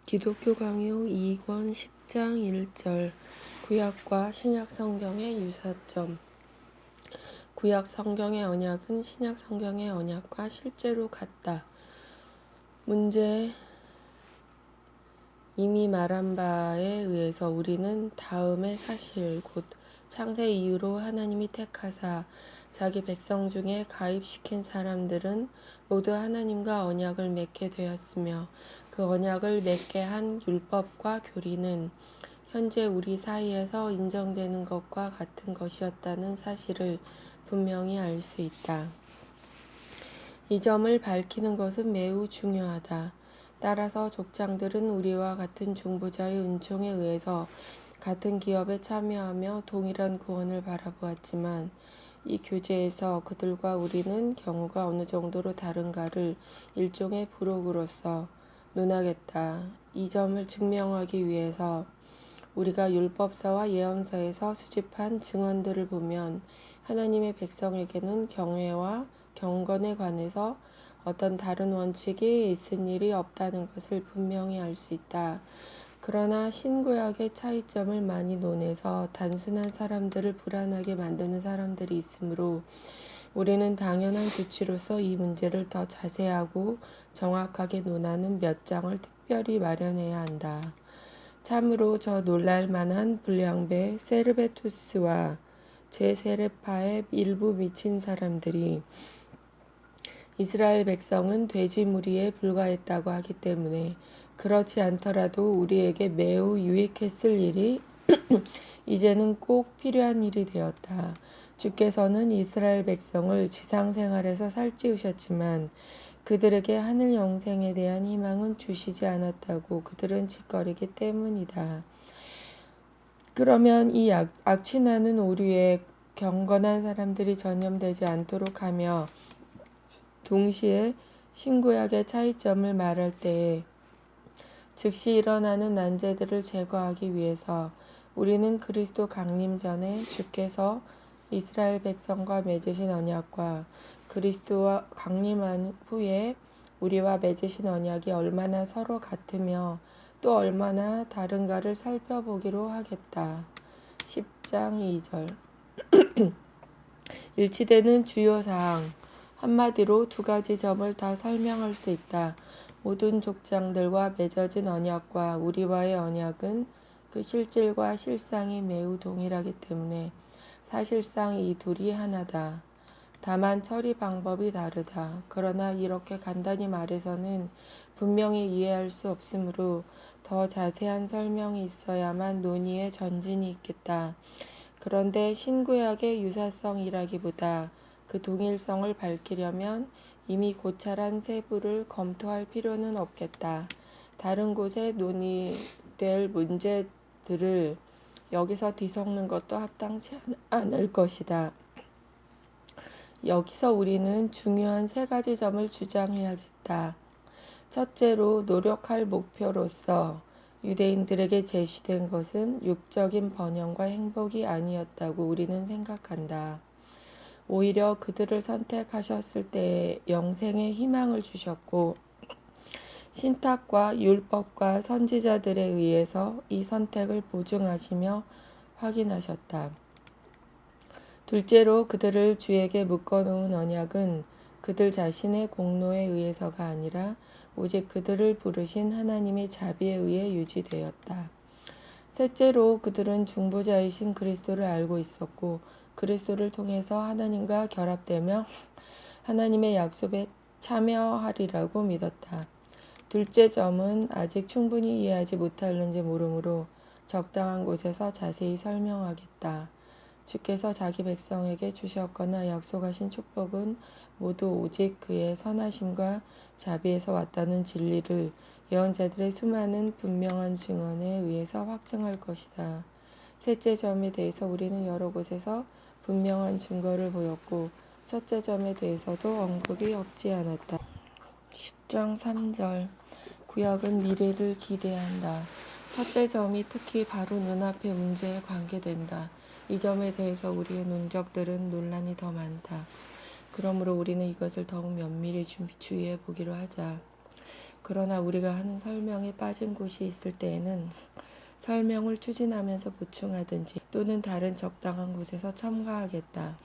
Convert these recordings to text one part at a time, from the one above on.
기독교 강요 2권 10장 1절 구약과 신약 성경의 유사점. 구약 성경의 언약은 신약 성경의 언약과 실제로 같다. 문제 이미 말한 바에 의해서 우리는 다음의 사실 곧 창세 이후로 하나님이 택하사 자기 백성 중에 가입시킨 사람들은 모두 하나님과 언약을 맺게 되었으며 그 언약을 맺게 한 율법과 교리는 현재 우리 사이에서 인정되는 것과 같은 것이었다는 사실을 분명히 알 수 있다. 이 점을 밝히는 것은 매우 중요하다. 따라서 족장들은 우리와 같은 중보자의 은총에 의해서 같은 기업에 참여하며 동일한 구원을 바라보았지만 이 교제에서 그들과 우리는 경우가 어느 정도로 다른가를 일종의 부록으로서 논하겠다. 이 점을 증명하기 위해서 우리가 율법서와 예언서에서 수집한 증언들을 보면 하나님의 백성에게는 경외와 경건에 관해서 어떤 다른 원칙이 있은 일이 없다는 것을 분명히 알 수 있다. 그러나 신구약의 차이점을 많이 논해서 단순한 사람들을 불안하게 만드는 사람들이 있으므로 우리는 당연한 조치로서 이 문제를 더 자세하고 정확하게 논하는 몇 장을 특별히 마련해야 한다. 참으로 저 놀랄만한 불량배 세르베투스와 제세례파의 일부 미친 사람들이 이스라엘 백성은 돼지 무리에 불과했다고 하기 때문에 그렇지 않더라도 우리에게 매우 유익했을 일이 이제는 꼭 필요한 일이 되었다. 주께서는 이스라엘 백성을 지상생활에서 살찌우셨지만 그들에게 하늘 영생에 대한 희망은 주시지 않았다고 그들은 짓거리기 때문이다. 그러면 이 악취나는 오류에 경건한 사람들이 전염되지 않도록 하며 동시에 신구약의 차이점을 말할 때에 즉시 일어나는 난제들을 제거하기 위해서 우리는 그리스도 강림 전에 주께서 이스라엘 백성과 맺으신 언약과 그리스도와 강림한 후에 우리와 맺으신 언약이 얼마나 서로 같으며 또 얼마나 다른가를 살펴보기로 하겠다. 10장 2절 일치되는 주요 사항 한마디로 두 가지 점을 다 설명할 수 있다. 모든 족장들과 맺어진 언약과 우리와의 언약은 그 실질과 실상이 매우 동일하기 때문에 사실상 이 둘이 하나다. 다만 처리 방법이 다르다. 그러나 이렇게 간단히 말해서는 분명히 이해할 수 없으므로 더 자세한 설명이 있어야만 논의의 전진이 있겠다. 그런데 신구약의 유사성이라기보다 그 동일성을 밝히려면 이미 고찰한 세부를 검토할 필요는 없겠다. 다른 곳에 논의될 문제들을 여기서 뒤섞는 것도 합당치 않을 것이다. 여기서 우리는 중요한 세 가지 점을 주장해야겠다. 첫째로 노력할 목표로서 유대인들에게 제시된 것은 육적인 번영과 행복이 아니었다고 우리는 생각한다. 오히려 그들을 선택하셨을 때에 영생의 희망을 주셨고 신탁과 율법과 선지자들에 의해서 이 선택을 보증하시며 확인하셨다. 둘째로 그들을 주에게 묶어놓은 언약은 그들 자신의 공로에 의해서가 아니라 오직 그들을 부르신 하나님의 자비에 의해 유지되었다. 셋째로 그들은 중보자이신 그리스도를 알고 있었고 그리스도를 통해서 하나님과 결합되며 하나님의 약속에 참여하리라고 믿었다. 둘째 점은 아직 충분히 이해하지 못하는지 모르므로 적당한 곳에서 자세히 설명하겠다. 주께서 자기 백성에게 주셨거나 약속하신 축복은 모두 오직 그의 선하심과 자비에서 왔다는 진리를 예언자들의 수많은 분명한 증언에 의해서 확증할 것이다. 셋째 점에 대해서 우리는 여러 곳에서 분명한 증거를 보였고 첫째 점에 대해서도 언급이 없지 않았다. 10장 3절 구약은 미래를 기대한다. 첫째 점이 특히 바로 눈앞의 문제에 관계된다. 이 점에 대해서 우리의 논적들은 논란이 더 많다. 그러므로 우리는 이것을 더욱 면밀히 주의해 보기로 하자. 그러나 우리가 하는 설명에 빠진 곳이 있을 때에는 설명을 추진하면서 보충하든지 또는 다른 적당한 곳에서 첨가하겠다.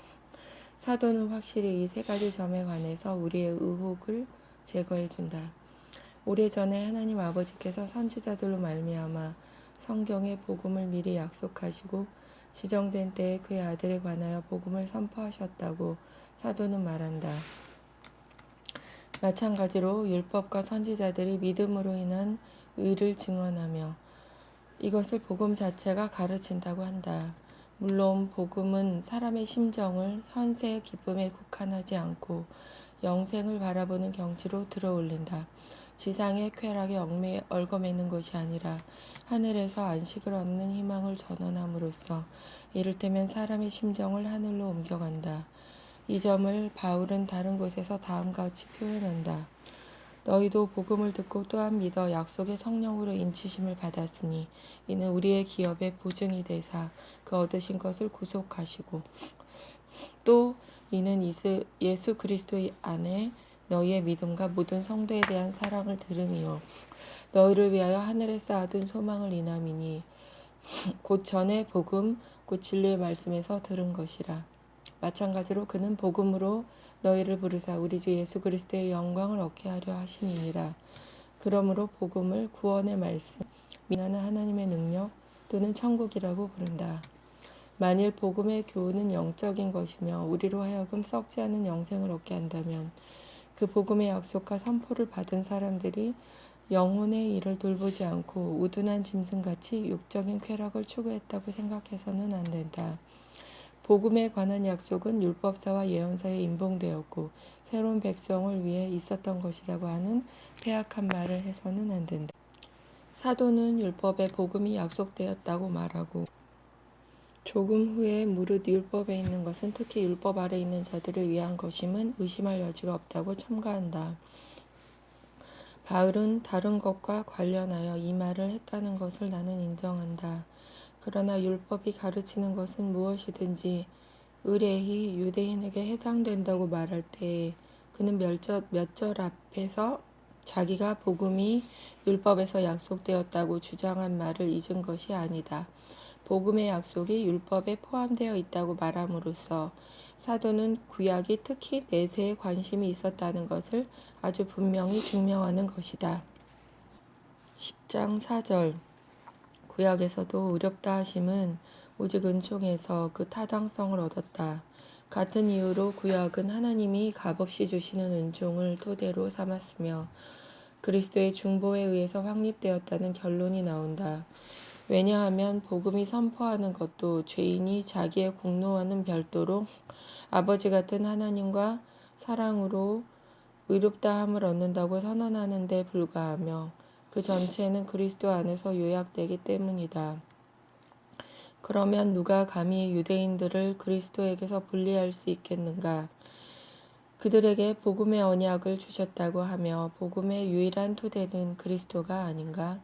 사도는 확실히 이 세 가지 점에 관해서 우리의 의혹을 제거해준다. 오래전에 하나님 아버지께서 선지자들로 말미암아 성경의 복음을 미리 약속하시고 지정된 때에 그의 아들에 관하여 복음을 선포하셨다고 사도는 말한다. 마찬가지로 율법과 선지자들이 믿음으로 인한 의를 증언하며 이것을 복음 자체가 가르친다고 한다. 물론 복음은 사람의 심정을 현세의 기쁨에 국한하지 않고 영생을 바라보는 경치로 들어올린다. 지상의 쾌락에 얽어매는 것이 아니라 하늘에서 안식을 얻는 희망을 전언함으로써 이를테면 사람의 심정을 하늘로 옮겨간다. 이 점을 바울은 다른 곳에서 다음과 같이 표현한다. 너희도 복음을 듣고 또한 믿어 약속의 성령으로 인치심을 받았으니 이는 우리의 기업의 보증이 되사 그 얻으신 것을 구속하시고 또 이는 예수 그리스도 안에 너희의 믿음과 모든 성도에 대한 사랑을 들음이요 너희를 위하여 하늘에 쌓아둔 소망을 인함이니 곧 전에 복음 곧 진리의 말씀에서 들은 것이라. 마찬가지로 그는 복음으로 너희를 부르사 우리 주 예수 그리스도의 영광을 얻게 하려 하심이니라. 그러므로 복음을 구원의 말씀, 미나는 하나님의 능력 또는 천국이라고 부른다. 만일 복음의 교훈은 영적인 것이며 우리로 하여금 썩지 않은 영생을 얻게 한다면 그 복음의 약속과 선포를 받은 사람들이 영혼의 일을 돌보지 않고 우둔한 짐승같이 육적인 쾌락을 추구했다고 생각해서는 안 된다. 복음에 관한 약속은 율법사와 예언사에 인봉되었고 새로운 백성을 위해 있었던 것이라고 하는 폐악한 말을 해서는 안 된다. 사도는 율법에 복음이 약속되었다고 말하고 조금 후에 무릇 율법에 있는 것은 특히 율법 아래 있는 자들을 위한 것임은 의심할 여지가 없다고 첨가한다. 바울은 다른 것과 관련하여 이 말을 했다는 것을 나는 인정한다. 그러나 율법이 가르치는 것은 무엇이든지 의례히 유대인에게 해당된다고 말할 때 그는 몇 절 앞에서 자기가 복음이 율법에서 약속되었다고 주장한 말을 잊은 것이 아니다. 복음의 약속이 율법에 포함되어 있다고 말함으로써 사도는 구약이 특히 내세에 관심이 있었다는 것을 아주 분명히 증명하는 것이다. 10장 4절 구약에서도 의롭다 하심은 오직 은총에서 그 타당성을 얻었다. 같은 이유로 구약은 하나님이 값없이 주시는 은총을 토대로 삼았으며 그리스도의 중보에 의해서 확립되었다는 결론이 나온다. 왜냐하면 복음이 선포하는 것도 죄인이 자기의 공로와는 별도로 아버지 같은 하나님과 사랑으로 의롭다함을 얻는다고 선언하는 데 불과하며 그 전체는 그리스도 안에서 요약되기 때문이다. 그러면 누가 감히 유대인들을 그리스도에게서 분리할 수 있겠는가? 그들에게 복음의 언약을 주셨다고 하며 복음의 유일한 토대는 그리스도가 아닌가?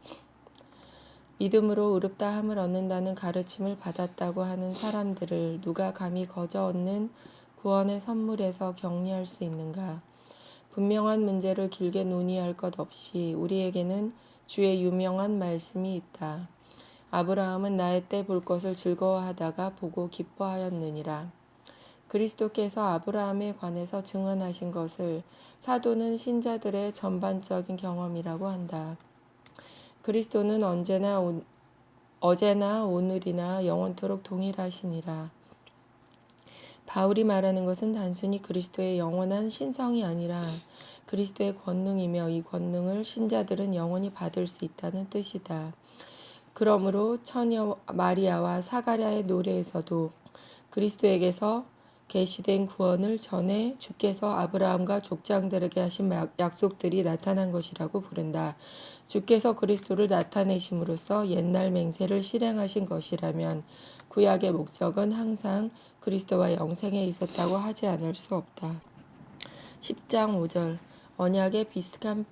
믿음으로 의롭다함을 얻는다는 가르침을 받았다고 하는 사람들을 누가 감히 거저 얻는 구원의 선물에서 격리할 수 있는가? 분명한 문제를 길게 논의할 것 없이 우리에게는 주의 유명한 말씀이 있다. 아브라함은 나의 때 볼 것을 즐거워하다가 보고 기뻐하였느니라. 그리스도께서 아브라함에 관해서 증언하신 것을 사도는 신자들의 전반적인 경험이라고 한다. 그리스도는 어제나 오늘이나 영원토록 동일하시니라. 바울이 말하는 것은 단순히 그리스도의 영원한 신성이 아니라 그리스도의 권능이며 이 권능을 신자들은 영원히 받을 수 있다는 뜻이다. 그러므로 처녀 마리아와 사가랴의 노래에서도 그리스도에게서 계시된 구원을 전에 주께서 아브라함과 족장들에게 하신 약속들이 나타난 것이라고 부른다. 주께서 그리스도를 나타내심으로써 옛날 맹세를 실행하신 것이라면 구약의 목적은 항상 그리스도와 영생에 있었다고 하지 않을 수 없다. 10장 5절 언약의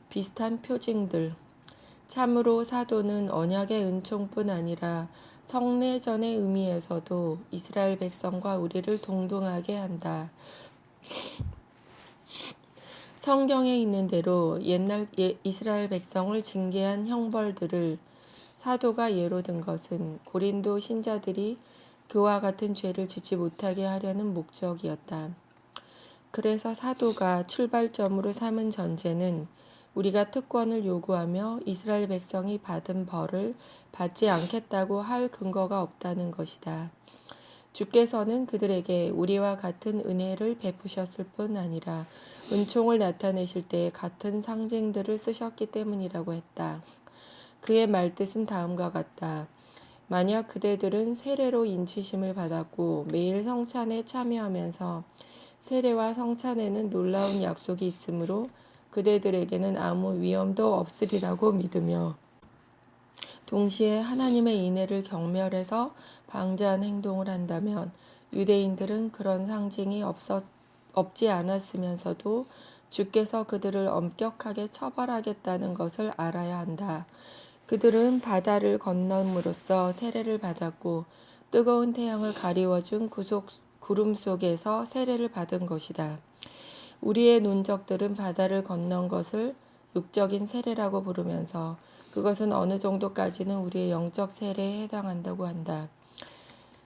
비슷한 표징들 참으로 사도는 언약의 은총뿐 아니라 성례전의 의미에서도 이스라엘 백성과 우리를 동등하게 한다. 성경에 있는 대로 옛날 이스라엘 백성을 징계한 형벌들을 사도가 예로 든 것은 고린도 신자들이 그와 같은 죄를 짓지 못하게 하려는 목적이었다. 그래서 사도가 출발점으로 삼은 전제는 우리가 특권을 요구하며 이스라엘 백성이 받은 벌을 받지 않겠다고 할 근거가 없다는 것이다. 주께서는 그들에게 우리와 같은 은혜를 베푸셨을 뿐 아니라 은총을 나타내실 때에 같은 상징들을 쓰셨기 때문이라고 했다. 그의 말뜻은 다음과 같다. 만약 그대들은 세례로 인치심을 받았고 매일 성찬에 참여하면서 세례와 성찬에는 놀라운 약속이 있으므로 그대들에게는 아무 위험도 없으리라고 믿으며 동시에 하나님의 인애를 경멸해서 방자한 행동을 한다면 유대인들은 그런 상징이 없지 않았으면서도 주께서 그들을 엄격하게 처벌하겠다는 것을 알아야 한다. 그들은 바다를 건넌으로써 세례를 받았고 뜨거운 태양을 가리워준 구름 속에서 세례를 받은 것이다. 우리의 논적들은 바다를 건넌 것을 육적인 세례라고 부르면서 그것은 어느 정도까지는 우리의 영적 세례에 해당한다고 한다.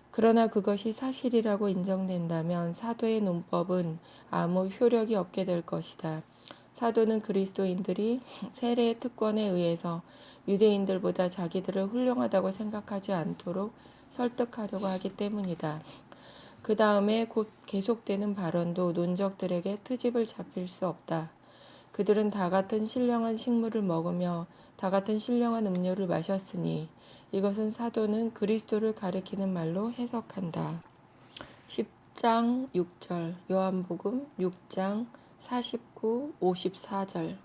그러나 그것이 사실이라고 인정된다면 사도의 논법은 아무 효력이 없게 될 것이다. 사도는 그리스도인들이 세례의 특권에 의해서 유대인들보다 자기들을 훌륭하다고 생각하지 않도록 설득하려고 하기 때문이다. 그 다음에 곧 계속되는 발언도 논적들에게 트집을 잡힐 수 없다. 그들은 다 같은 신령한 식물을 먹으며 다 같은 신령한 음료를 마셨으니 이것은 사도는 그리스도를 가리키는 말로 해석한다. 10장 6절 요한복음 6장 49, 54절을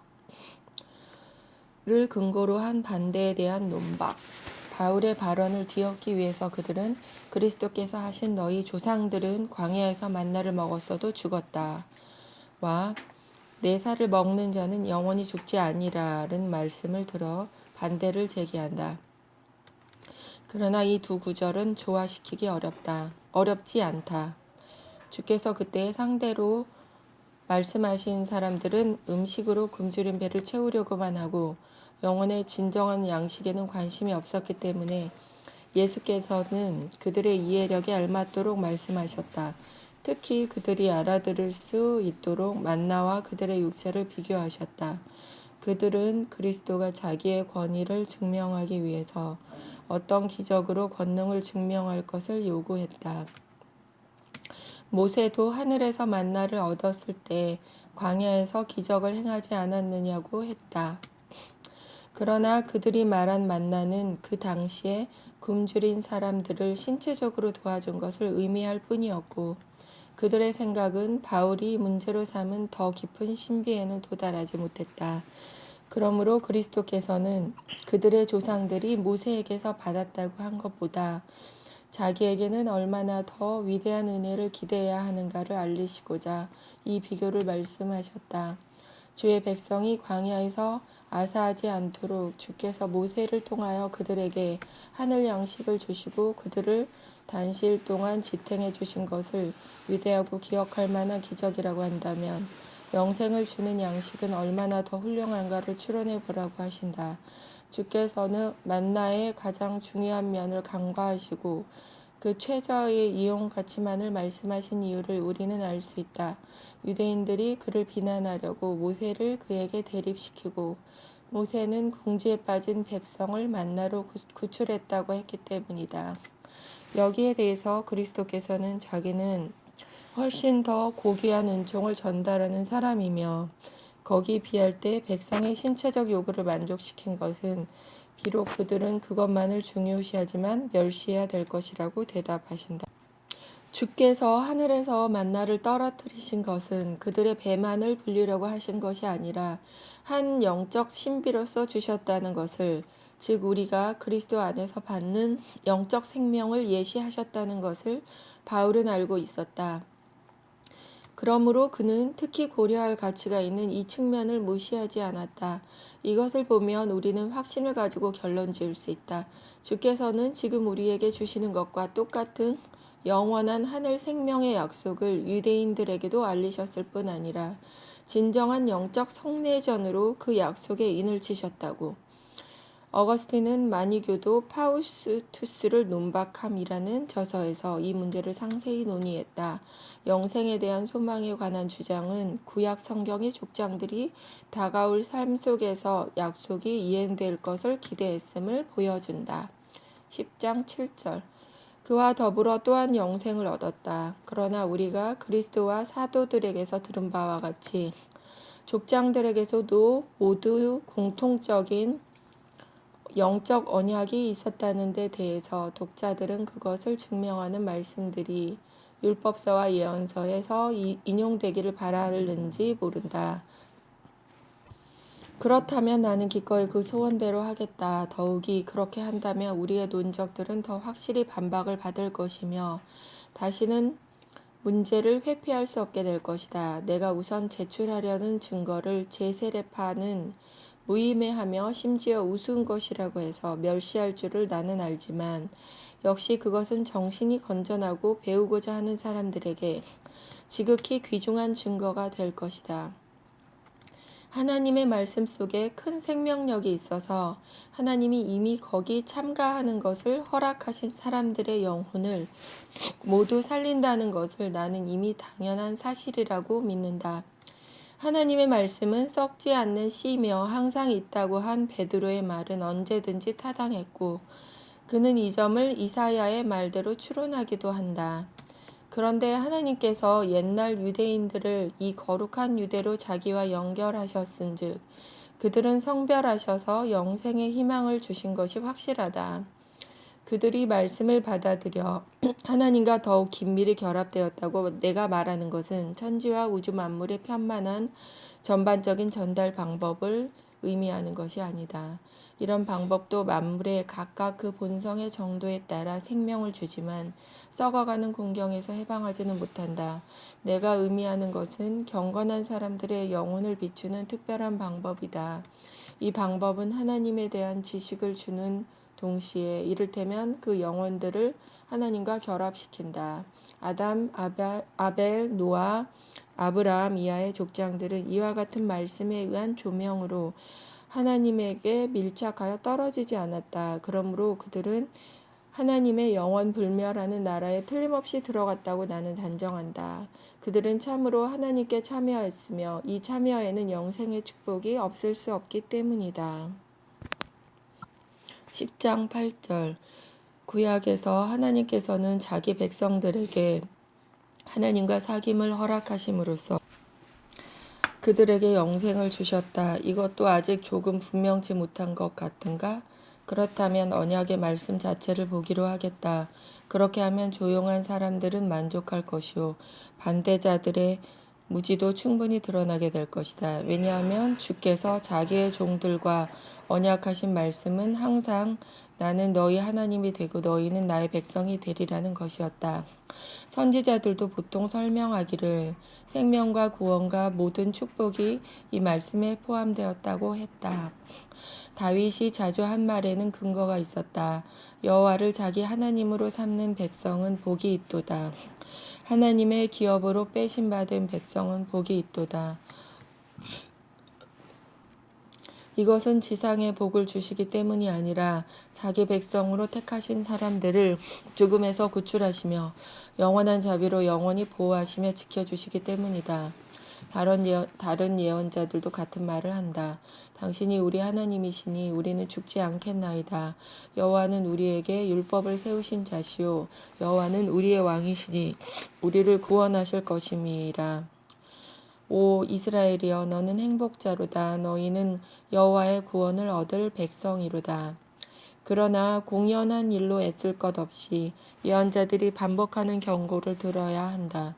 근거로 한 반대에 대한 논박. 바울의 발언을 뒤엎기 위해서 그들은 그리스도께서 하신 너희 조상들은 광야에서 만나를 먹었어도 죽었다. 와 내 살을 먹는 자는 영원히 죽지 아니라는 말씀을 들어 반대를 제기한다. 그러나 이 두 구절은 조화시키기 어렵지 않다. 주께서 그때 상대로 말씀하신 사람들은 음식으로 굶주린 배를 채우려고만 하고 영혼의 진정한 양식에는 관심이 없었기 때문에 예수께서는 그들의 이해력에 알맞도록 말씀하셨다. 특히 그들이 알아들을 수 있도록 만나와 그들의 육체를 비교하셨다. 그들은 그리스도가 자기의 권위를 증명하기 위해서 어떤 기적으로 권능을 증명할 것을 요구했다. 모세도 하늘에서 만나를 얻었을 때 광야에서 기적을 행하지 않았느냐고 했다. 그러나 그들이 말한 만나는 그 당시에 굶주린 사람들을 신체적으로 도와준 것을 의미할 뿐이었고 그들의 생각은 바울이 문제로 삼은 더 깊은 신비에는 도달하지 못했다. 그러므로 그리스도께서는 그들의 조상들이 모세에게서 받았다고 한 것보다 자기에게는 얼마나 더 위대한 은혜를 기대해야 하는가를 알리시고자 이 비교를 말씀하셨다. 주의 백성이 광야에서 아사하지 않도록 주께서 모세를 통하여 그들에게 하늘 양식을 주시고 그들을 단시일 동안 지탱해 주신 것을 위대하고 기억할 만한 기적이라고 한다면 영생을 주는 양식은 얼마나 더 훌륭한가를 추론해 보라고 하신다. 주께서는 만나의 가장 중요한 면을 간과하시고 그 최저의 이용 가치만을 말씀하신 이유를 우리는 알 수 있다. 유대인들이 그를 비난하려고 모세를 그에게 대립시키고 모세는 궁지에 빠진 백성을 만나로 구출했다고 했기 때문이다. 여기에 대해서 그리스도께서는 자기는 훨씬 더 고귀한 은총을 전달하는 사람이며 거기 비할 때 백성의 신체적 요구를 만족시킨 것은 비록 그들은 그것만을 중요시하지만 멸시해야 될 것이라고 대답하신다. 주께서 하늘에서 만나를 떨어뜨리신 것은 그들의 배만을 불리려고 하신 것이 아니라 한 영적 신비로서 주셨다는 것을, 즉 우리가 그리스도 안에서 받는 영적 생명을 예시하셨다는 것을 바울은 알고 있었다. 그러므로 그는 특히 고려할 가치가 있는 이 측면을 무시하지 않았다. 이것을 보면 우리는 확신을 가지고 결론 지을 수 있다. 주께서는 지금 우리에게 주시는 것과 똑같은 영원한 하늘 생명의 약속을 유대인들에게도 알리셨을 뿐 아니라 진정한 영적 성례전으로 그 약속에 인을 치셨다고. 어거스틴은 마니교도 파우스투스를 논박함이라는 저서에서 이 문제를 상세히 논의했다. 영생에 대한 소망에 관한 주장은 구약 성경의 족장들이 다가올 삶 속에서 약속이 이행될 것을 기대했음을 보여준다. 10장 7절. 그와 더불어 또한 영생을 얻었다. 그러나 우리가 그리스도와 사도들에게서 들은 바와 같이 족장들에게서도 모두 공통적인 영적 언약이 있었다는 데 대해서 독자들은 그것을 증명하는 말씀들이 율법서와 예언서에서 인용되기를 바라는지 모른다. 그렇다면 나는 기꺼이 그 소원대로 하겠다. 더욱이 그렇게 한다면 우리의 논적들은 더 확실히 반박을 받을 것이며 다시는 문제를 회피할 수 없게 될 것이다. 내가 우선 제출하려는 증거를 제세례파는 무의미하며 심지어 우스운 것이라고 해서 멸시할 줄을 나는 알지만 역시 그것은 정신이 건전하고 배우고자 하는 사람들에게 지극히 귀중한 증거가 될 것이다. 하나님의 말씀 속에 큰 생명력이 있어서 하나님이 이미 거기 참가하는 것을 허락하신 사람들의 영혼을 모두 살린다는 것을 나는 이미 당연한 사실이라고 믿는다. 하나님의 말씀은 썩지 않는 씨며 항상 있다고 한 베드로의 말은 언제든지 타당했고 그는 이 점을 이사야의 말대로 추론하기도 한다. 그런데 하나님께서 옛날 유대인들을 이 거룩한 유대로 자기와 연결하셨은즉 그들은 성별하셔서 영생의 희망을 주신 것이 확실하다. 그들이 말씀을 받아들여 하나님과 더욱 긴밀히 결합되었다고 내가 말하는 것은 천지와 우주 만물의 편만한 전반적인 전달 방법을 의미하는 것이 아니다. 이런 방법도 만물에 각각 그 본성의 정도에 따라 생명을 주지만 썩어가는 공경에서 해방하지는 못한다. 내가 의미하는 것은 경건한 사람들의 영혼을 비추는 특별한 방법이다. 이 방법은 하나님에 대한 지식을 주는 동시에 이를테면 그 영혼들을 하나님과 결합시킨다. 아담, 아벨, 노아, 아브라함 이하의 족장들은 이와 같은 말씀에 의한 조명으로 하나님에게 밀착하여 떨어지지 않았다. 그러므로 그들은 하나님의 영원 불멸하는 나라에 틀림없이 들어갔다고 나는 단정한다. 그들은 참으로 하나님께 참여했으며 이 참여에는 영생의 축복이 없을 수 없기 때문이다. 10장 8절. 구약에서 하나님께서는 자기 백성들에게 하나님과 사귐을 허락하심으로써 그들에게 영생을 주셨다. 이것도 아직 조금 분명치 못한 것 같은가? 그렇다면 언약의 말씀 자체를 보기로 하겠다. 그렇게 하면 조용한 사람들은 만족할 것이요 반대자들의 무지도 충분히 드러나게 될 것이다. 왜냐하면 주께서 자기의 종들과 언약하신 말씀은 항상 나는 너희 하나님이 되고 너희는 나의 백성이 되리라는 것이었다. 선지자들도 보통 설명하기를 생명과 구원과 모든 축복이 이 말씀에 포함되었다고 했다. 다윗이 자주 한 말에는 근거가 있었다. 여호와를 자기 하나님으로 삼는 백성은 복이 있도다. 하나님의 기업으로 빼심받은 백성은 복이 있도다. 이것은 지상에 복을 주시기 때문이 아니라 자기 백성으로 택하신 사람들을 죽음에서 구출하시며 영원한 자비로 영원히 보호하시며 지켜주시기 때문이다. 다른 예언자들도 같은 말을 한다. 당신이 우리 하나님이시니 우리는 죽지 않겠나이다. 여호와는 우리에게 율법을 세우신 자시요 여호와는 우리의 왕이시니 우리를 구원하실 것임이라. 오 이스라엘이여 너는 행복자로다. 너희는 여호와의 구원을 얻을 백성이로다. 그러나 공연한 일로 애쓸 것 없이 예언자들이 반복하는 경고를 들어야 한다.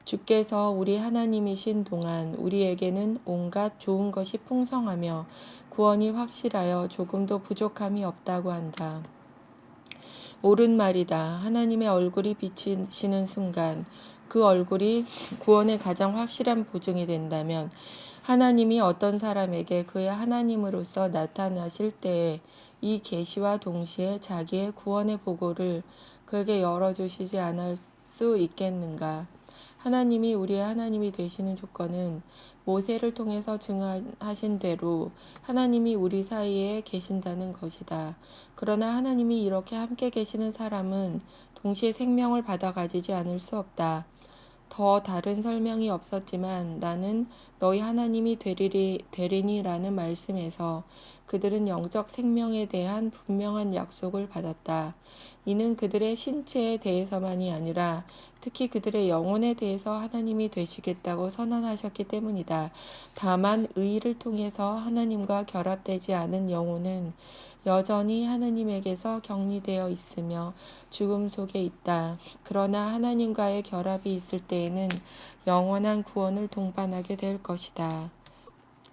주께서 우리 하나님이신 동안 우리에게는 온갖 좋은 것이 풍성하며 구원이 확실하여 조금도 부족함이 없다고 한다. 옳은 말이다. 하나님의 얼굴이 비치시는 순간 그 얼굴이 구원의 가장 확실한 보증이 된다면 하나님이 어떤 사람에게 그의 하나님으로서 나타나실 때에 이 계시와 동시에 자기의 구원의 보고를 그에게 열어주시지 않을 수 있겠는가? 하나님이 우리의 하나님이 되시는 조건은 모세를 통해서 증언하신 대로 하나님이 우리 사이에 계신다는 것이다. 그러나 하나님이 이렇게 함께 계시는 사람은 동시에 생명을 받아 가지지 않을 수 없다. 더 다른 설명이 없었지만 나는 너희 하나님이 되리니라는 말씀에서 그들은 영적 생명에 대한 분명한 약속을 받았다. 이는 그들의 신체에 대해서만이 아니라 특히 그들의 영혼에 대해서 하나님이 되시겠다고 선언하셨기 때문이다. 다만 의를 통해서 하나님과 결합되지 않은 영혼은 여전히 하나님에게서 격리되어 있으며 죽음 속에 있다. 그러나 하나님과의 결합이 있을 때에는 영원한 구원을 동반하게 될 것이다.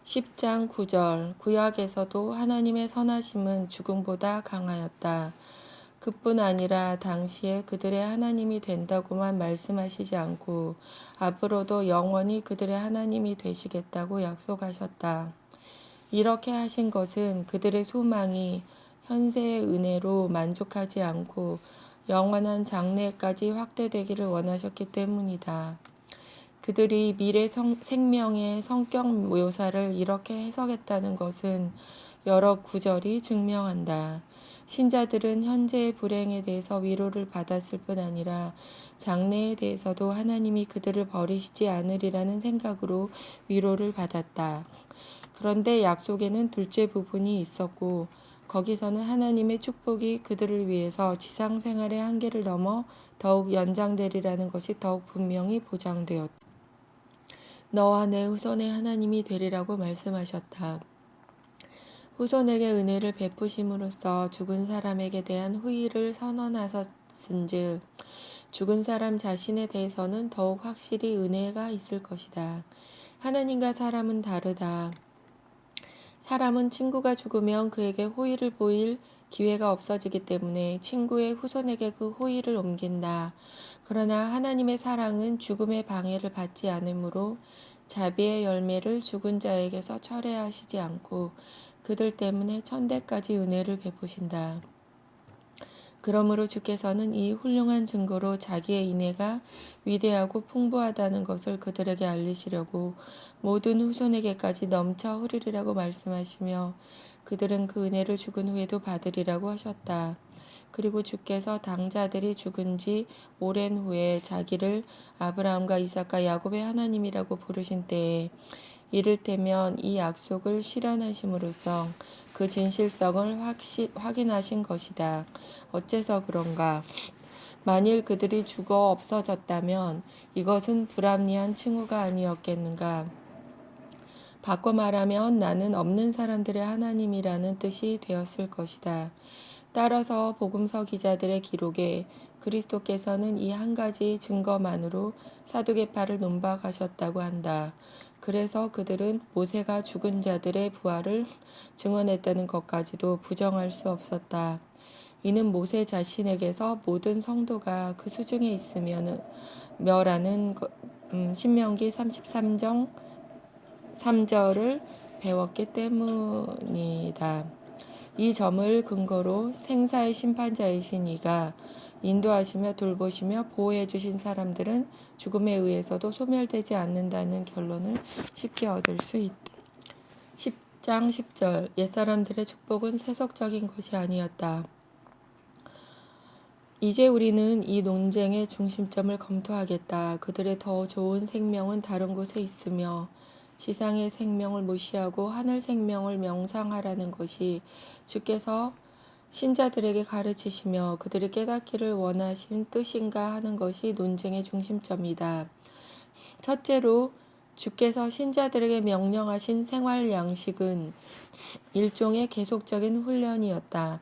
10장 9절 구약에서도 하나님의 선하심은 죽음보다 강하였다. 그뿐 아니라 당시에 그들의 하나님이 된다고만 말씀하시지 않고 앞으로도 영원히 그들의 하나님이 되시겠다고 약속하셨다. 이렇게 하신 것은 그들의 소망이 현세의 은혜로 만족하지 않고 영원한 장래까지 확대되기를 원하셨기 때문이다. 그들이 미래 생명의 성격 묘사를 이렇게 해석했다는 것은 여러 구절이 증명한다. 신자들은 현재의 불행에 대해서 위로를 받았을 뿐 아니라 장래에 대해서도 하나님이 그들을 버리시지 않으리라는 생각으로 위로를 받았다. 그런데 약속에는 둘째 부분이 있었고 거기서는 하나님의 축복이 그들을 위해서 지상 생활의 한계를 넘어 더욱 연장되리라는 것이 더욱 분명히 보장되었다. 너와 내 후손의 하나님이 되리라고 말씀하셨다. 후손에게 은혜를 베푸심으로써 죽은 사람에게 대한 후일을 선언하셨은즉 죽은 사람 자신에 대해서는 더욱 확실히 은혜가 있을 것이다. 하나님과 사람은 다르다. 사람은 친구가 죽으면 그에게 호의를 보일 기회가 없어지기 때문에 친구의 후손에게 그 호의를 옮긴다. 그러나 하나님의 사랑은 죽음의 방해를 받지 않으므로 자비의 열매를 죽은 자에게서 철회하시지 않고 그들 때문에 천대까지 은혜를 베푸신다. 그러므로 주께서는 이 훌륭한 증거로 자기의 인애가 위대하고 풍부하다는 것을 그들에게 알리시려고 모든 후손에게까지 넘쳐 흐르리라고 말씀하시며 그들은 그 은혜를 죽은 후에도 받으리라고 하셨다. 그리고 주께서 당자들이 죽은 지 오랜 후에 자기를 아브라함과 이삭과 야곱의 하나님이라고 부르신 때에 이를테면 이 약속을 실현하심으로써 그 진실성을 확인하신 것이다. 어째서 그런가? 만일 그들이 죽어 없어졌다면 이것은 불합리한 칭후가 아니었겠는가? 바꿔 말하면 나는 없는 사람들의 하나님이라는 뜻이 되었을 것이다. 따라서 복음서 기자들의 기록에 그리스도께서는 이 한 가지 증거만으로 사두개파를 논박하셨다고 한다. 그래서 그들은 모세가 죽은 자들의 부활을 증언했다는 것까지도 부정할 수 없었다. 이는 모세 자신에게서 모든 성도가 그 수중에 있으면 멸하는 신명기 33장 3절을 배웠기 때문이다. 이 점을 근거로 생사의 심판자이신 이가 인도하시며 돌보시며 보호해 주신 사람들은 죽음에 의해서도 소멸되지 않는다는 결론을 쉽게 얻을 수 있다. 10장 10절 옛사람들의 축복은 세속적인 것이 아니었다. 이제 우리는 이 논쟁의 중심점을 검토하겠다. 그들의 더 좋은 생명은 다른 곳에 있으며 지상의 생명을 무시하고 하늘 생명을 명상하라는 것이 주께서 신자들에게 가르치시며 그들이 깨닫기를 원하신 뜻인가 하는 것이 논쟁의 중심점이다. 첫째로 주께서 신자들에게 명령하신 생활 양식은 일종의 계속적인 훈련이었다.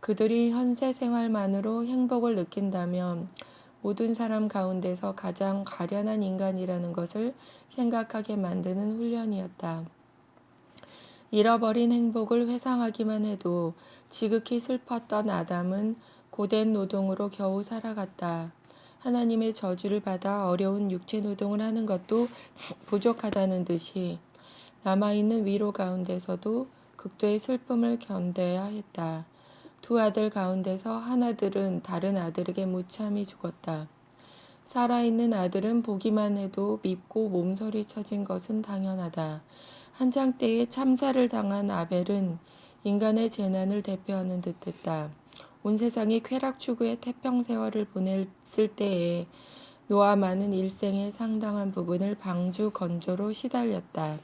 그들이 현세 생활만으로 행복을 느낀다면 모든 사람 가운데서 가장 가련한 인간이라는 것을 생각하게 만드는 훈련이었다. 잃어버린 행복을 회상하기만 해도 지극히 슬펐던 아담은 고된 노동으로 겨우 살아갔다. 하나님의 저주를 받아 어려운 육체 노동을 하는 것도 부족하다는 듯이 남아있는 위로 가운데서도 극도의 슬픔을 견뎌야 했다. 두 아들 가운데서 한 아들은 다른 아들에게 무참히 죽었다. 살아있는 아들은 보기만 해도 밉고 몸서리 쳐진 것은 당연하다. 한창 때에 참사를 당한 아벨은 인간의 재난을 대표하는 듯했다. 온 세상이 쾌락 추구의 태평세월을 보냈을 때에 노아만은 일생의 상당한 부분을 방주 건조로 시달렸다.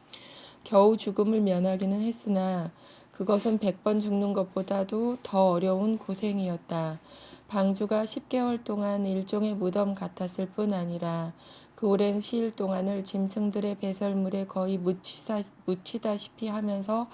겨우 죽음을 면하기는 했으나 그것은 100번 죽는 것보다도 더 어려운 고생이었다. 방주가 10개월 동안 일종의 무덤 같았을 뿐 아니라 그 오랜 시일 동안을 짐승들의 배설물에 거의 묻히다시피 하면서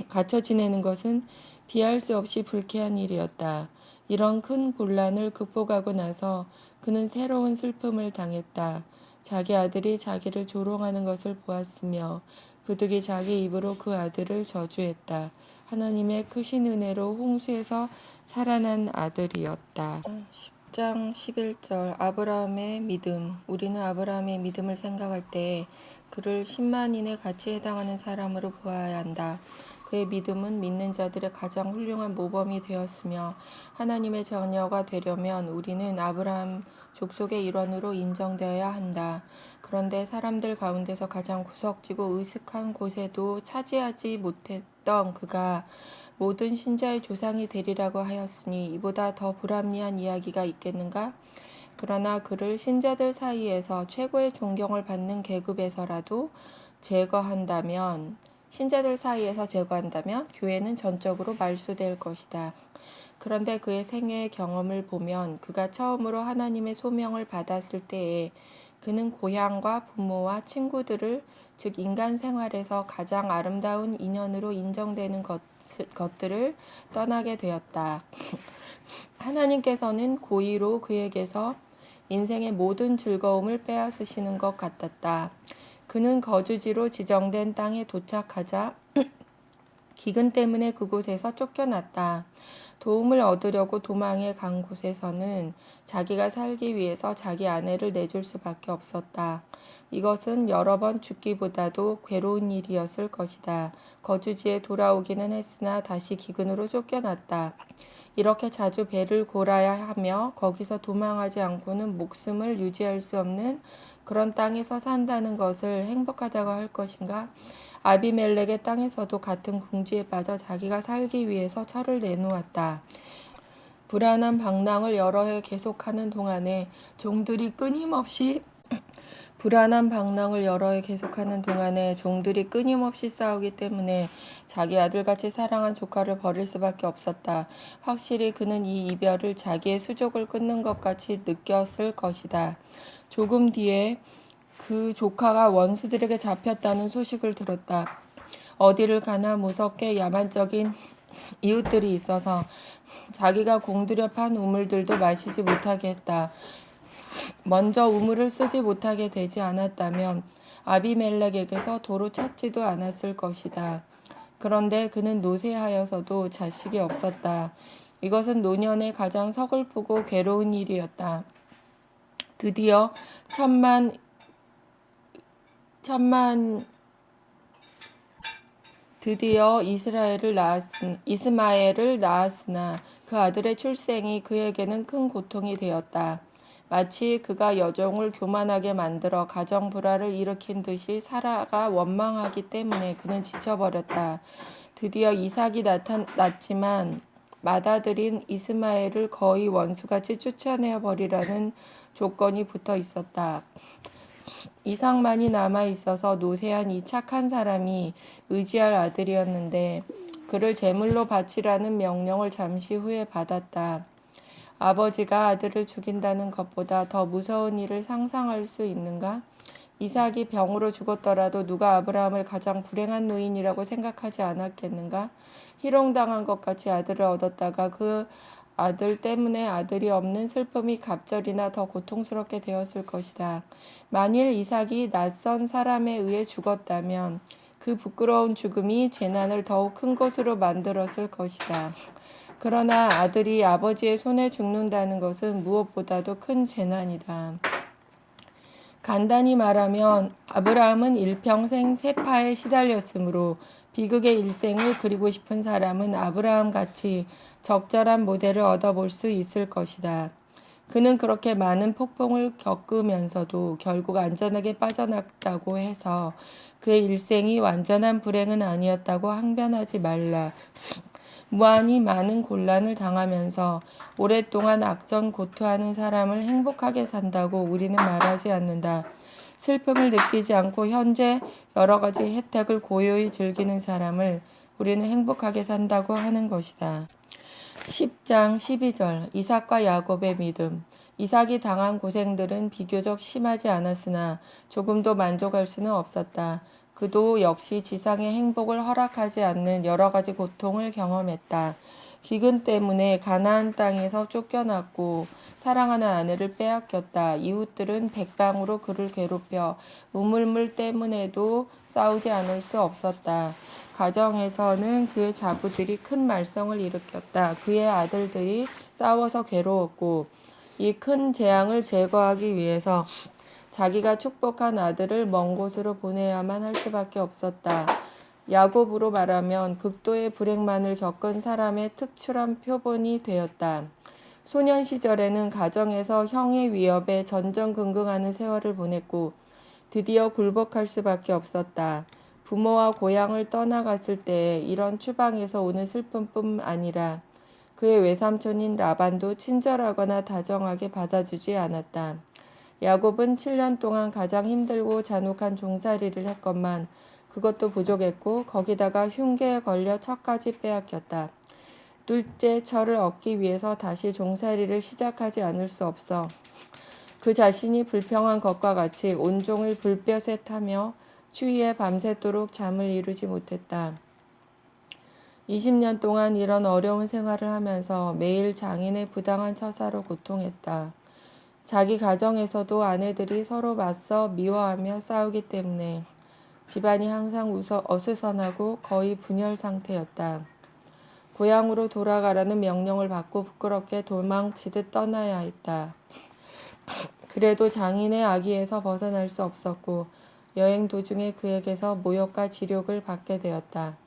갇혀 지내는 것은 비할 수 없이 불쾌한 일이었다. 이런 큰 분란을 극복하고 나서 그는 새로운 슬픔을 당했다. 자기 아들이 자기를 조롱하는 것을 보았으며 부득이 자기 입으로 그 아들을 저주했다. 하나님의 크신 은혜로 홍수에서 살아난 아들이었다. 10장 11절 아브라함의 믿음. 우리는 아브라함의 믿음을 생각할 때 그를 10만인의 가치에 해당하는 사람으로 보아야 한다. 그의 믿음은 믿는 자들의 가장 훌륭한 모범이 되었으며 하나님의 자녀가 되려면 우리는 아브라함 족속의 일원으로 인정되어야 한다. 그런데 사람들 가운데서 가장 구석지고 으슥한 곳에도 차지하지 못했던 그가 모든 신자의 조상이 되리라고 하였으니 이보다 더 불합리한 이야기가 있겠는가? 그러나 그를 신자들 사이에서 최고의 존경을 받는 계급에서라도 신자들 사이에서 제거한다면 교회는 전적으로 말소될 것이다. 그런데 그의 생애의 경험을 보면 그가 처음으로 하나님의 소명을 받았을 때에 그는 고향과 부모와 친구들을 즉 인간 생활에서 가장 아름다운 인연으로 인정되는 것들을 떠나게 되었다. 하나님께서는 고의로 그에게서 인생의 모든 즐거움을 빼앗으시는 것 같았다. 그는 거주지로 지정된 땅에 도착하자 기근 때문에 그곳에서 쫓겨났다. 도움을 얻으려고 도망해 간 곳에서는 자기가 살기 위해서 자기 아내를 내줄 수밖에 없었다. 이것은 여러 번 죽기보다도 괴로운 일이었을 것이다. 거주지에 돌아오기는 했으나 다시 기근으로 쫓겨났다. 이렇게 자주 배를 골아야 하며 거기서 도망하지 않고는 목숨을 유지할 수 없는 그런 땅에서 산다는 것을 행복하다고 할 것인가? 아비멜렉의 땅에서도 같은 궁지에 빠져 자기가 살기 위해서 철을 내놓았다. 불안한 방랑을 여러 해 계속하는 동안에 종들이 끊임없이 싸우기 때문에 자기 아들같이 사랑한 조카를 버릴 수밖에 없었다. 확실히 그는 이 이별을 자기의 수족을 끊는 것 같이 느꼈을 것이다. 조금 뒤에 그 조카가 원수들에게 잡혔다는 소식을 들었다. 어디를 가나 무섭게 야만적인 이웃들이 있어서 자기가 공들여 판 우물들도 마시지 못하게 했다. 먼저 우물을 쓰지 못하게 되지 않았다면 아비멜렉에게서 도로 찾지도 않았을 것이다. 그런데 그는 노쇠하여서도 자식이 없었다. 이것은 노년의 가장 서글프고 괴로운 일이었다. 드디어 이스마엘을 낳았으나 그 아들의 출생이 그에게는 큰 고통이 되었다. 마치 그가 여종을 교만하게 만들어 가정 불화를 일으킨 듯이 사라가 원망하기 때문에 그는 지쳐버렸다. 드디어 이삭이 낳았지만 맏아들인 이스마엘을 거의 원수같이 쫓아내어 버리라는 조건이 붙어 있었다. 이삭만이 남아있어서 노쇠한 이 착한 사람이 의지할 아들이었는데 그를 제물로 바치라는 명령을 잠시 후에 받았다. 아버지가 아들을 죽인다는 것보다 더 무서운 일을 상상할 수 있는가? 이삭이 병으로 죽었더라도 누가 아브라함을 가장 불행한 노인이라고 생각하지 않았겠는가? 희롱당한 것 같이 아들을 얻었다가 그 아들 때문에 아들이 없는 슬픔이 갑절이나 더 고통스럽게 되었을 것이다. 만일 이삭이 낯선 사람에 의해 죽었다면 그 부끄러운 죽음이 재난을 더욱 큰 것으로 만들었을 것이다. 그러나 아들이 아버지의 손에 죽는다는 것은 무엇보다도 큰 재난이다. 간단히 말하면 아브라함은 일평생 세파에 시달렸으므로 비극의 일생을 그리고 싶은 사람은 아브라함같이 적절한 모델을 얻어볼 수 있을 것이다. 그는 그렇게 많은 폭풍을 겪으면서도 결국 안전하게 빠져나갔다고 해서 그의 일생이 완전한 불행은 아니었다고 항변하지 말라. 무한히 많은 곤란을 당하면서 오랫동안 악전고투하는 사람을 행복하게 산다고 우리는 말하지 않는다. 슬픔을 느끼지 않고 현재 여러 가지 혜택을 고요히 즐기는 사람을 우리는 행복하게 산다고 하는 것이다. 10장 12절 이삭과 야곱의 믿음. 이삭이 당한 고생들은 비교적 심하지 않았으나 조금도 만족할 수는 없었다. 그도 역시 지상의 행복을 허락하지 않는 여러 가지 고통을 경험했다. 기근 때문에 가나안 땅에서 쫓겨났고 사랑하는 아내를 빼앗겼다. 이웃들은 백방으로 그를 괴롭혀 우물물 때문에도 싸우지 않을 수 없었다. 가정에서는 그의 자부들이 큰 말썽을 일으켰다. 그의 아들들이 싸워서 괴로웠고 이 큰 재앙을 제거하기 위해서 자기가 축복한 아들을 먼 곳으로 보내야만 할 수밖에 없었다. 야곱으로 말하면 극도의 불행만을 겪은 사람의 특출한 표본이 되었다. 소년 시절에는 가정에서 형의 위협에 전전긍긍하는 세월을 보냈고 드디어 굴복할 수밖에 없었다. 부모와 고향을 떠나갔을 때 이런 추방에서 오는 슬픔뿐 아니라 그의 외삼촌인 라반도 친절하거나 다정하게 받아주지 않았다. 야곱은 7년 동안 가장 힘들고 잔혹한 종살이를 했건만 그것도 부족했고 거기다가 흉계에 걸려 척까지 빼앗겼다. 둘째 철을 얻기 위해서 다시 종살이를 시작하지 않을 수 없어 그 자신이 불평한 것과 같이 온종일 불볕에 타며 추위에 밤새도록 잠을 이루지 못했다. 20년 동안 이런 어려운 생활을 하면서 매일 장인의 부당한 처사로 고통했다. 자기 가정에서도 아내들이 서로 맞서 미워하며 싸우기 때문에 집안이 항상 어수선하고 거의 분열 상태였다. 고향으로 돌아가라는 명령을 받고 부끄럽게 도망치듯 떠나야 했다. 그래도 장인의 악의에서 벗어날 수 없었고 여행 도중에 그에게서 모욕과 지욕을 받게 되었다.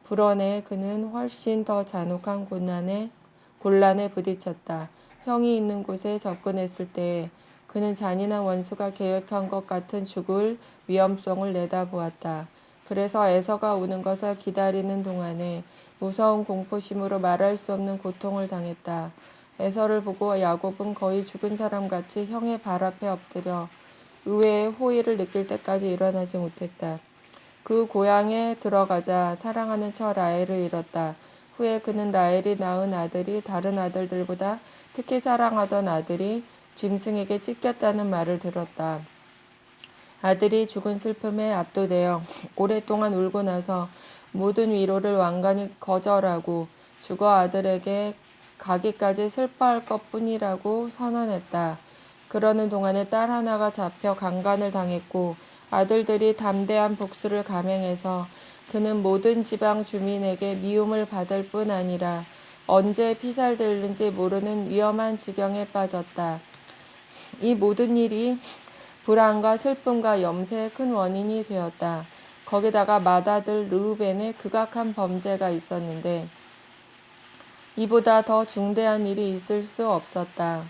불언에 그는 훨씬 더 잔혹한 곤란에 부딪혔다. 형이 있는 곳에 접근했을 때 그는 잔인한 원수가 계획한 것 같은 죽을 위험성을 내다보았다. 그래서 에서가 오는 것을 기다리는 동안에 무서운 공포심으로 말할 수 없는 고통을 당했다. 에서를 보고 야곱은 거의 죽은 사람같이 형의 발 앞에 엎드려 의외의 호의를 느낄 때까지 일어나지 못했다. 그 고향에 들어가자 사랑하는 처 라헬을 잃었다. 후에 그는 라헬이 낳은 아들이 다른 아들들보다 특히 사랑하던 아들이 짐승에게 찢겼다는 말을 들었다. 아들이 죽은 슬픔에 압도되어 오랫동안 울고 나서 모든 위로를 완전히 거절하고 죽어 아들에게 가기까지 슬퍼할 것뿐이라고 선언했다. 그러는 동안에 딸 하나가 잡혀 강간을 당했고 아들들이 담대한 복수를 감행해서 그는 모든 지방 주민에게 미움을 받을 뿐 아니라 언제 피살될는지 모르는 위험한 지경에 빠졌다. 이 모든 일이 불안과 슬픔과 염세의 큰 원인이 되었다. 거기다가 맏아들 르우벤의 극악한 범죄가 있었는데 이보다 더 중대한 일이 있을 수 없었다.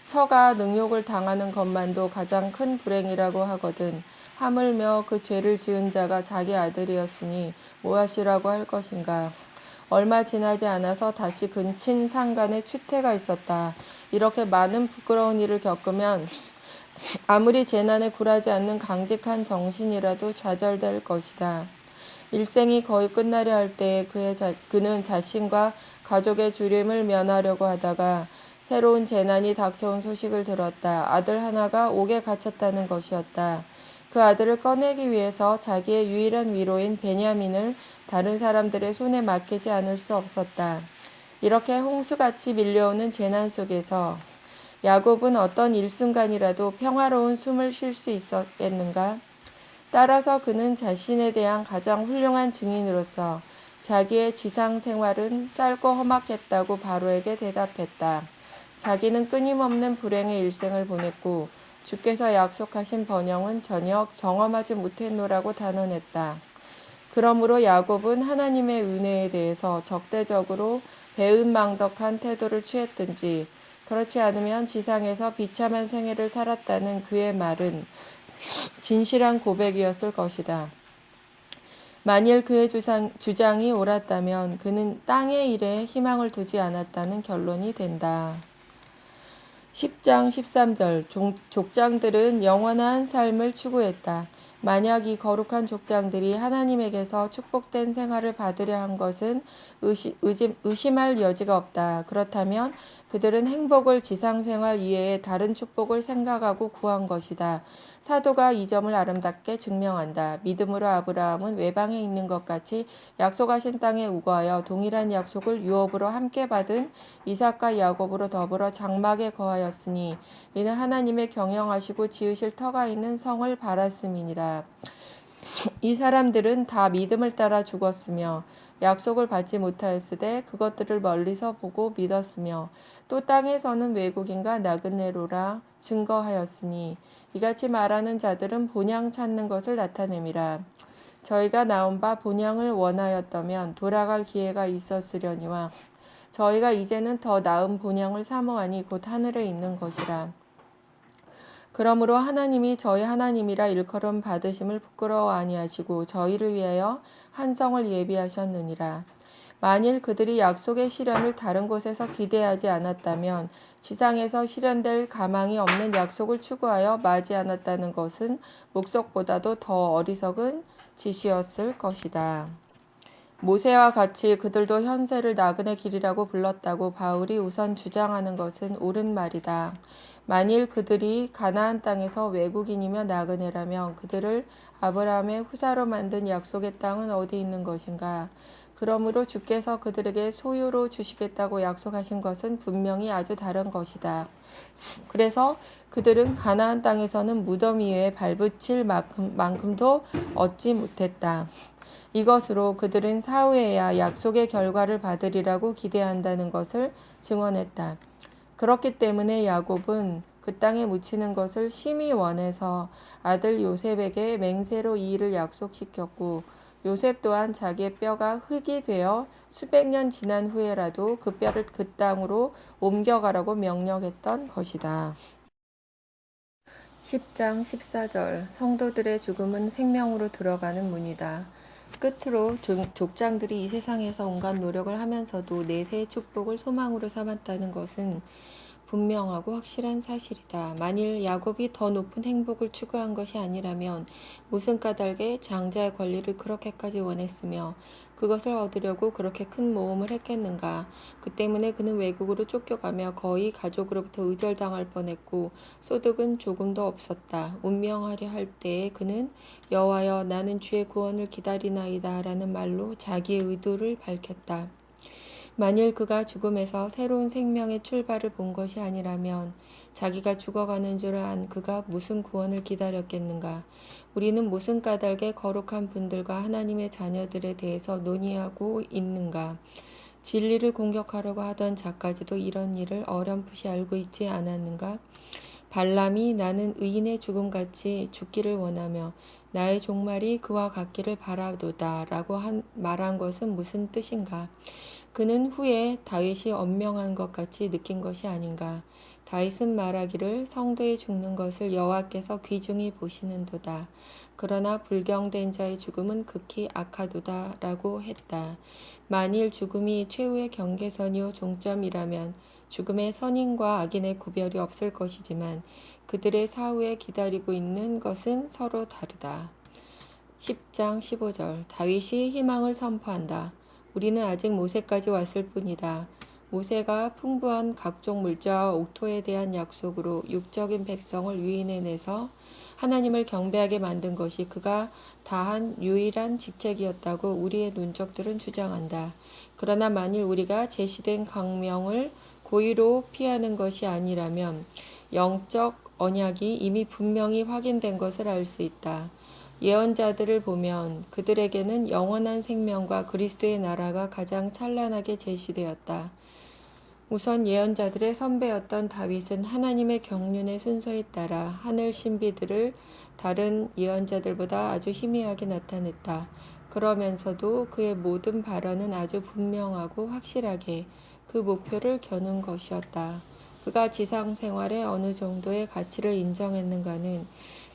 처가 능욕을 당하는 것만도 가장 큰 불행이라고 하거든. 하물며 그 죄를 지은 자가 자기 아들이었으니 무엇이라고 할 것인가. 얼마 지나지 않아서 다시 근친 상간에 추태가 있었다. 이렇게 많은 부끄러운 일을 겪으면 아무리 재난에 굴하지 않는 강직한 정신이라도 좌절될 것이다. 일생이 거의 끝나려 할 때에 그는 자신과 가족의 주림을 면하려고 하다가 새로운 재난이 닥쳐온 소식을 들었다. 아들 하나가 옥에 갇혔다는 것이었다. 그 아들을 꺼내기 위해서 자기의 유일한 위로인 베냐민을 다른 사람들의 손에 맡기지 않을 수 없었다. 이렇게 홍수같이 밀려오는 재난 속에서 야곱은 어떤 일순간이라도 평화로운 숨을 쉴 수 있었겠는가? 따라서 그는 자신에 대한 가장 훌륭한 증인으로서 자기의 지상 생활은 짧고 험악했다고 바로에게 대답했다. 자기는 끊임없는 불행의 일생을 보냈고 주께서 약속하신 번영은 전혀 경험하지 못했노라고 단언했다. 그러므로 야곱은 하나님의 은혜에 대해서 적대적으로 배은망덕한 태도를 취했든지 그렇지 않으면 지상에서 비참한 생애를 살았다는 그의 말은 진실한 고백이었을 것이다. 만일 그의 주장이 옳았다면 그는 땅의 일에 희망을 두지 않았다는 결론이 된다. 10장 13절 족장들은 영원한 삶을 추구했다. 만약 이 거룩한 족장들이 하나님에게서 축복된 생활을 받으려 한 것은 의심할 여지가 없다. 그렇다면 그들은 행복을 지상생활 이외에 다른 축복을 생각하고 구한 것이다. 사도가 이 점을 아름답게 증명한다. 믿음으로 아브라함은 외방에 있는 것 같이 약속하신 땅에 우거하여 동일한 약속을 유업으로 함께 받은 이삭과 야곱으로 더불어 장막에 거하였으니 이는 하나님의 경영하시고 지으실 터가 있는 성을 바랐음이니라. 이 사람들은 다 믿음을 따라 죽었으며 약속을 받지 못하였으되 그것들을 멀리서 보고 믿었으며 또 땅에서는 외국인과 나그네로라 증거하였으니 이같이 말하는 자들은 본향 찾는 것을 나타냄이라. 저희가 나온 바 본향을 원하였다면 돌아갈 기회가 있었으려니와 저희가 이제는 더 나은 본향을 사모하니 곧 하늘에 있는 것이라. 그러므로 하나님이 저희 하나님이라 일컬음 받으심을 부끄러워 아니하시고 저희를 위하여 한 성을 예비하셨느니라. 만일 그들이 약속의 실현을 다른 곳에서 기대하지 않았다면 지상에서 실현될 가망이 없는 약속을 추구하여 맞이 않았다는 것은 목석보다도 더 어리석은 짓이었을 것이다. 모세와 같이 그들도 현세를 나그네 길이라고 불렀다고 바울이 우선 주장하는 것은 옳은 말이다. 만일 그들이 가나안 땅에서 외국인이며 나그네라면 그들을 아브라함의 후사로 만든 약속의 땅은 어디 있는 것인가? 그러므로 주께서 그들에게 소유로 주시겠다고 약속하신 것은 분명히 아주 다른 것이다. 그래서 그들은 가나안 땅에서는 무덤 위에 발붙일 만큼도 얻지 못했다. 이것으로 그들은 사후에야 약속의 결과를 받으리라고 기대한다는 것을 증언했다. 그렇기 때문에 야곱은 그 땅에 묻히는 것을 심히 원해서 아들 요셉에게 맹세로 이 일을 약속시켰고 요셉 또한 자기의 뼈가 흙이 되어 수백 년 지난 후에라도 그 뼈를 그 땅으로 옮겨가라고 명령했던 것이다. 10장 14절 성도들의 죽음은 생명으로 들어가는 문이다. 끝으로 족장들이 이 세상에서 온갖 노력을 하면서도 내세의 축복을 소망으로 삼았다는 것은 분명하고 확실한 사실이다. 만일 야곱이 더 높은 행복을 추구한 것이 아니라면 무슨 까닭에 장자의 권리를 그렇게까지 원했으며 그것을 얻으려고 그렇게 큰 모험을 했겠는가. 그 때문에 그는 외국으로 쫓겨가며 거의 가족으로부터 의절당할 뻔했고 소득은 조금도 없었다. 운명하려 할 때에 그는 여호와여 나는 주의 구원을 기다리나이다 라는 말로 자기의 의도를 밝혔다. 만일 그가 죽음에서 새로운 생명의 출발을 본 것이 아니라면 자기가 죽어가는 줄 안 그가 무슨 구원을 기다렸겠는가. 우리는 무슨 까닭에 거룩한 분들과 하나님의 자녀들에 대해서 논의하고 있는가. 진리를 공격하려고 하던 자까지도 이런 일을 어렴풋이 알고 있지 않았는가. 발람이 나는 의인의 죽음같이 죽기를 원하며 나의 종말이 그와 같기를 바라도다 라고 말한 것은 무슨 뜻인가. 그는 후에 다윗이 엄명한 것 같이 느낀 것이 아닌가. 다윗은 말하기를 성도의 죽는 것을 여호와께서 귀중히 보시는도다. 그러나 불경된 자의 죽음은 극히 악하도다 라고 했다. 만일 죽음이 최후의 경계선이요 종점이라면 죽음의 선인과 악인의 구별이 없을 것이지만 그들의 사후에 기다리고 있는 것은 서로 다르다. 10장 15절 다윗이 희망을 선포한다. 우리는 아직 모세까지 왔을 뿐이다. 모세가 풍부한 각종 물자와 옥토에 대한 약속으로 육적인 백성을 유인해내서 하나님을 경배하게 만든 것이 그가 다한 유일한 직책이었다고 우리의 논적들은 주장한다. 그러나 만일 우리가 제시된 강명을 고의로 피하는 것이 아니라면 영적 언약이 이미 분명히 확인된 것을 알 수 있다. 예언자들을 보면 그들에게는 영원한 생명과 그리스도의 나라가 가장 찬란하게 제시되었다. 우선 예언자들의 선배였던 다윗은 하나님의 경륜의 순서에 따라 하늘 신비들을 다른 예언자들보다 아주 희미하게 나타냈다. 그러면서도 그의 모든 발언은 아주 분명하고 확실하게 그 목표를 겨눈 것이었다. 그가 지상 생활에 어느 정도의 가치를 인정했는가는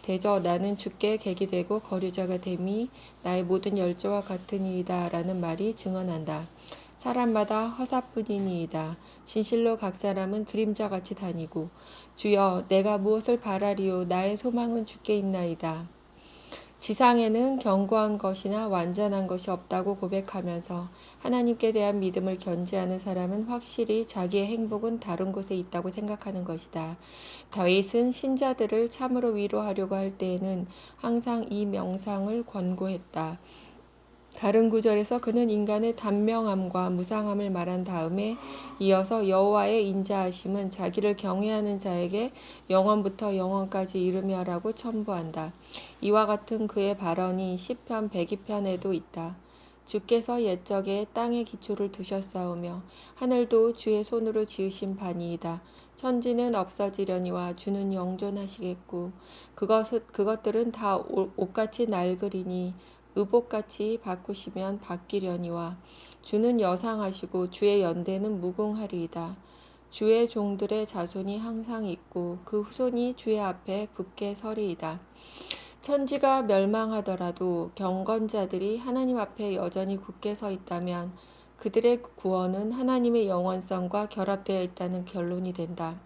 대저 나는 주께 객이 되고 거류자가 됨이 나의 모든 열조와 같은 이이다 라는 말이 증언한다. 사람마다 허사뿐이니이다. 진실로 각 사람은 그림자같이 다니고 주여 내가 무엇을 바라리요 나의 소망은 주께 있나이다. 지상에는 견고한 것이나 완전한 것이 없다고 고백하면서 하나님께 대한 믿음을 견지하는 사람은 확실히 자기의 행복은 다른 곳에 있다고 생각하는 것이다. 다윗은 신자들을 참으로 위로하려고 할 때에는 항상 이 명상을 권고했다. 다른 구절에서 그는 인간의 단명함과 무상함을 말한 다음에 이어서 여호와의 인자하심은 자기를 경외하는 자에게 영원부터 영원까지 이르며라고 첨부한다. 이와 같은 그의 발언이 시편 102편에도 있다. 주께서 옛적에 땅의 기초를 두셨사오며 하늘도 주의 손으로 지으신 바니이다. 천지는 없어지려니와 주는 영존하시겠고 그것들은 다 옷같이 낡으리니 의복같이 바꾸시면 바뀌려니와 주는 여상하시고 주의 연대는 무궁하리이다. 주의 종들의 자손이 항상 있고 그 후손이 주의 앞에 굳게 서리이다. 천지가 멸망하더라도 경건자들이 하나님 앞에 여전히 굳게 서 있다면 그들의 구원은 하나님의 영원성과 결합되어 있다는 결론이 된다.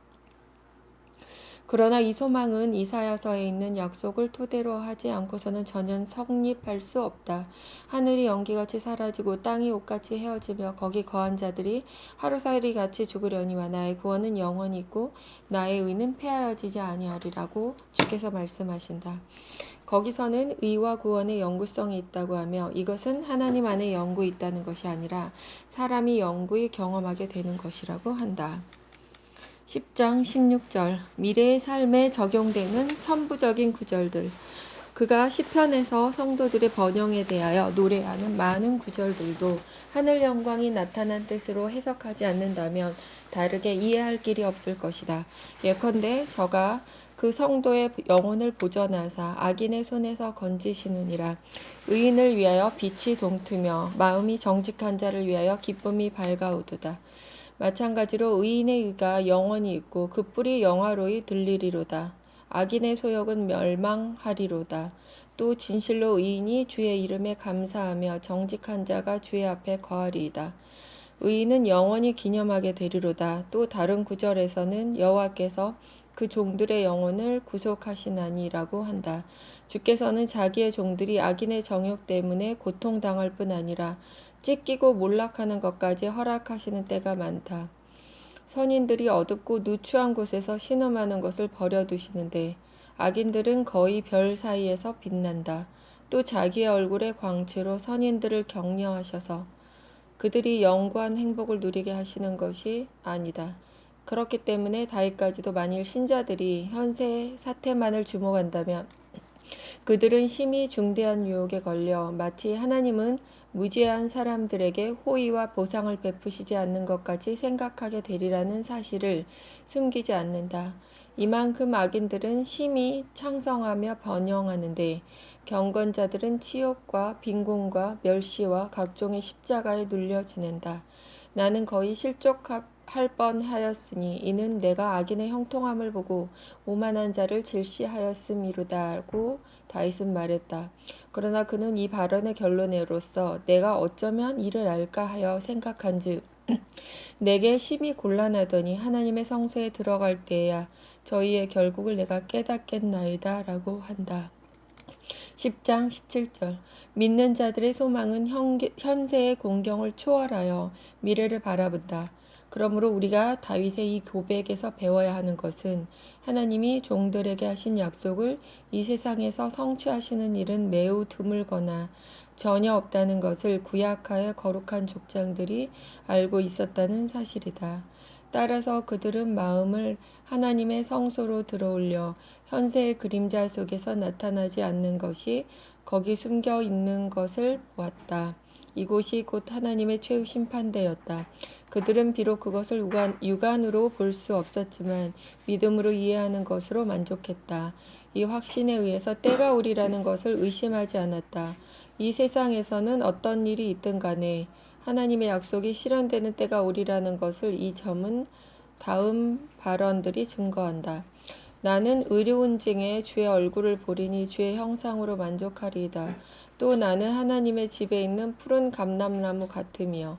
그러나 이 소망은 이사야서에 있는 약속을 토대로 하지 않고서는 전혀 성립할 수 없다. 하늘이 연기같이 사라지고 땅이 옷같이 헤어지며 거기 거한 자들이 하루살이같이 죽으려니와 나의 구원은 영원히 있고 나의 의는 폐하여지지 아니하리라고 주께서 말씀하신다. 거기서는 의와 구원의 영구성이 있다고 하며 이것은 하나님 안에 영구히 있다는 것이 아니라 사람이 영구히 경험하게 되는 것이라고 한다. 10장 16절 미래의 삶에 적용되는 천부적인 구절들. 그가 시편에서 성도들의 번영에 대하여 노래하는 많은 구절들도 하늘 영광이 나타난 뜻으로 해석하지 않는다면 다르게 이해할 길이 없을 것이다. 예컨대 저가 그 성도의 영혼을 보전하사 악인의 손에서 건지시느니라. 의인을 위하여 빛이 동트며 마음이 정직한 자를 위하여 기쁨이 밝아오도다. 마찬가지로 의인의 의가 영원히 있고 그 뿔이 영화로이 들리리로다. 악인의 소욕은 멸망하리로다. 또 진실로 의인이 주의 이름에 감사하며 정직한 자가 주의 앞에 거하리이다. 의인은 영원히 기념하게 되리로다. 또 다른 구절에서는 여호와께서 그 종들의 영혼을 구속하시나니라고 한다. 주께서는 자기의 종들이 악인의 정욕 때문에 고통당할 뿐 아니라 찢기고 몰락하는 것까지 허락하시는 때가 많다. 선인들이 어둡고 누추한 곳에서 신음하는 것을 버려두시는데 악인들은 거의 별 사이에서 빛난다. 또 자기의 얼굴의 광채로 선인들을 격려하셔서 그들이 영구한 행복을 누리게 하시는 것이 아니다. 그렇기 때문에 다윗까지도 만일 신자들이 현세 사태만을 주목한다면 그들은 심히 중대한 유혹에 걸려 마치 하나님은 무지한 사람들에게 호의와 보상을 베푸시지 않는 것까지 생각하게 되리라는 사실을 숨기지 않는다. 이만큼 악인들은 심히 창성하며 번영하는데 경건자들은 치욕과 빈곤과 멸시와 각종의 십자가에 눌려 지낸다. 나는 거의 실족할 뻔하였으니 이는 내가 악인의 형통함을 보고 오만한 자를 질시하였음이로다고 다윗은 말했다. 그러나 그는 이 발언의 결론으로서 내가 어쩌면 이를 알까 하여 생각한즉 내게 심히 곤란하더니 하나님의 성소에 들어갈 때에야 저희의 결국을 내가 깨닫겠나이다 라고 한다. 10장 17절 믿는 자들의 소망은 현세의 공경을 초월하여 미래를 바라본다. 그러므로 우리가 다윗의 이 고백에서 배워야 하는 것은 하나님이 종들에게 하신 약속을 이 세상에서 성취하시는 일은 매우 드물거나 전혀 없다는 것을 구약하의 거룩한 족장들이 알고 있었다는 사실이다. 따라서 그들은 마음을 하나님의 성소로 들어올려 현세의 그림자 속에서 나타나지 않는 것이 거기 숨겨 있는 것을 보았다. 이곳이 곧 하나님의 최후 심판대였다. 그들은 비록 그것을 육안으로 볼 수 없었지만 믿음으로 이해하는 것으로 만족했다. 이 확신에 의해서 때가 오리라는 것을 의심하지 않았다. 이 세상에서는 어떤 일이 있든 간에 하나님의 약속이 실현되는 때가 오리라는 것을 이 점은 다음 발언들이 증거한다. 나는 의로운 징에 주의 얼굴을 보리니 주의 형상으로 만족하리이다. 또 나는 하나님의 집에 있는 푸른 감람나무 같으며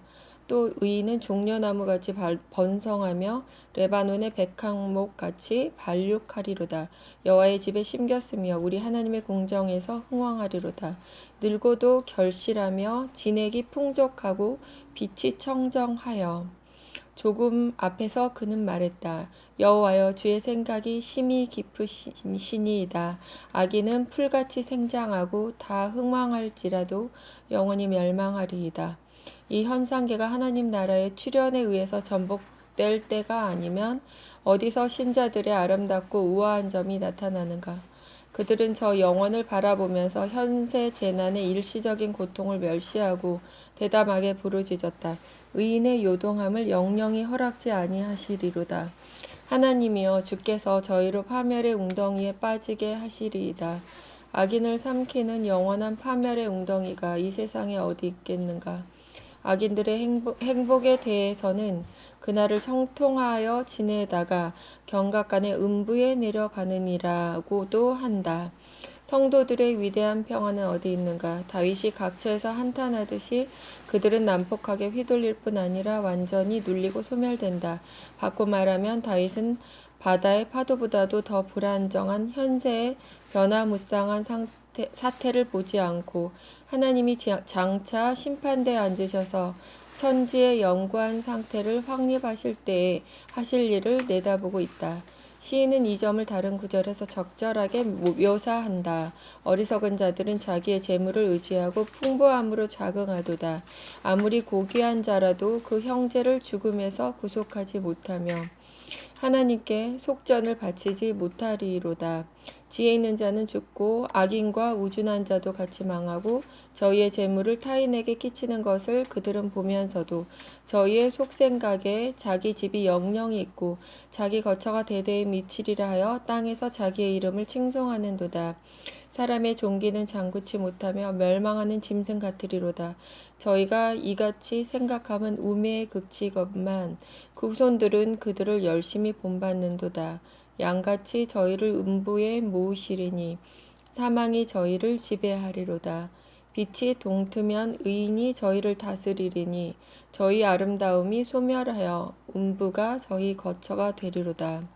또 의인은 종려나무같이 번성하며 레바논의 백항목같이 발육하리로다. 여호와의 집에 심겼으며 우리 하나님의 공정에서 흥왕하리로다. 늙어도 결실하며 진액이 풍족하고 빛이 청정하여 조금 앞에서 그는 말했다. 여호와여 주의 생각이 심히 깊으시니이다. 악인은 풀같이 생장하고 다 흥왕할지라도 영원히 멸망하리이다. 이 현상계가 하나님 나라의 출현에 의해서 전복될 때가 아니면 어디서 신자들의 아름답고 우아한 점이 나타나는가? 그들은 저 영원을 바라보면서 현세 재난의 일시적인 고통을 멸시하고 대담하게 부르짖었다. 의인의 요동함을 영영이 허락지 아니하시리로다. 하나님이여 주께서 저희로 파멸의 웅덩이에 빠지게 하시리이다. 악인을 삼키는 영원한 파멸의 웅덩이가 이 세상에 어디 있겠는가? 악인들의 행복에 대해서는 그날을 청통하여 지내다가 경각간에 음부에 내려가느니라고도 한다. 성도들의 위대한 평화는 어디 있는가? 다윗이 각처에서 한탄하듯이 그들은 난폭하게 휘둘릴 뿐 아니라 완전히 눌리고 소멸된다. 바꿔 말하면 다윗은 바다의 파도보다도 더 불안정한 현세의 변화무쌍한 사태를 보지 않고 하나님이 장차 심판대에 앉으셔서 천지의 영구한 상태를 확립하실 때에 하실 일을 내다보고 있다. 시인은 이 점을 다른 구절에서 적절하게 묘사한다. 어리석은 자들은 자기의 재물을 의지하고 풍부함으로 자긍하도다. 아무리 고귀한 자라도 그 형제를 죽음에서 구속하지 못하며 하나님께 속전을 바치지 못하리로다. 지혜 있는 자는 죽고 악인과 우준한 자도 같이 망하고 저희의 재물을 타인에게 끼치는 것을 그들은 보면서도 저희의 속생각에 자기 집이 영영이 있고 자기 거처가 대대에 미치리라 하여 땅에서 자기의 이름을 칭송하는도다. 사람의 종기는 장구치 못하며 멸망하는 짐승 같으리로다. 저희가 이같이 생각하면 우매의 극치건만 그 후손들은 그들을 열심히 본받는도다. 양같이 저희를 음부에 모으시리니 사망이 저희를 지배하리로다. 빛이 동트면 의인이 저희를 다스리리니 저희 아름다움이 소멸하여 음부가 저희 거처가 되리로다.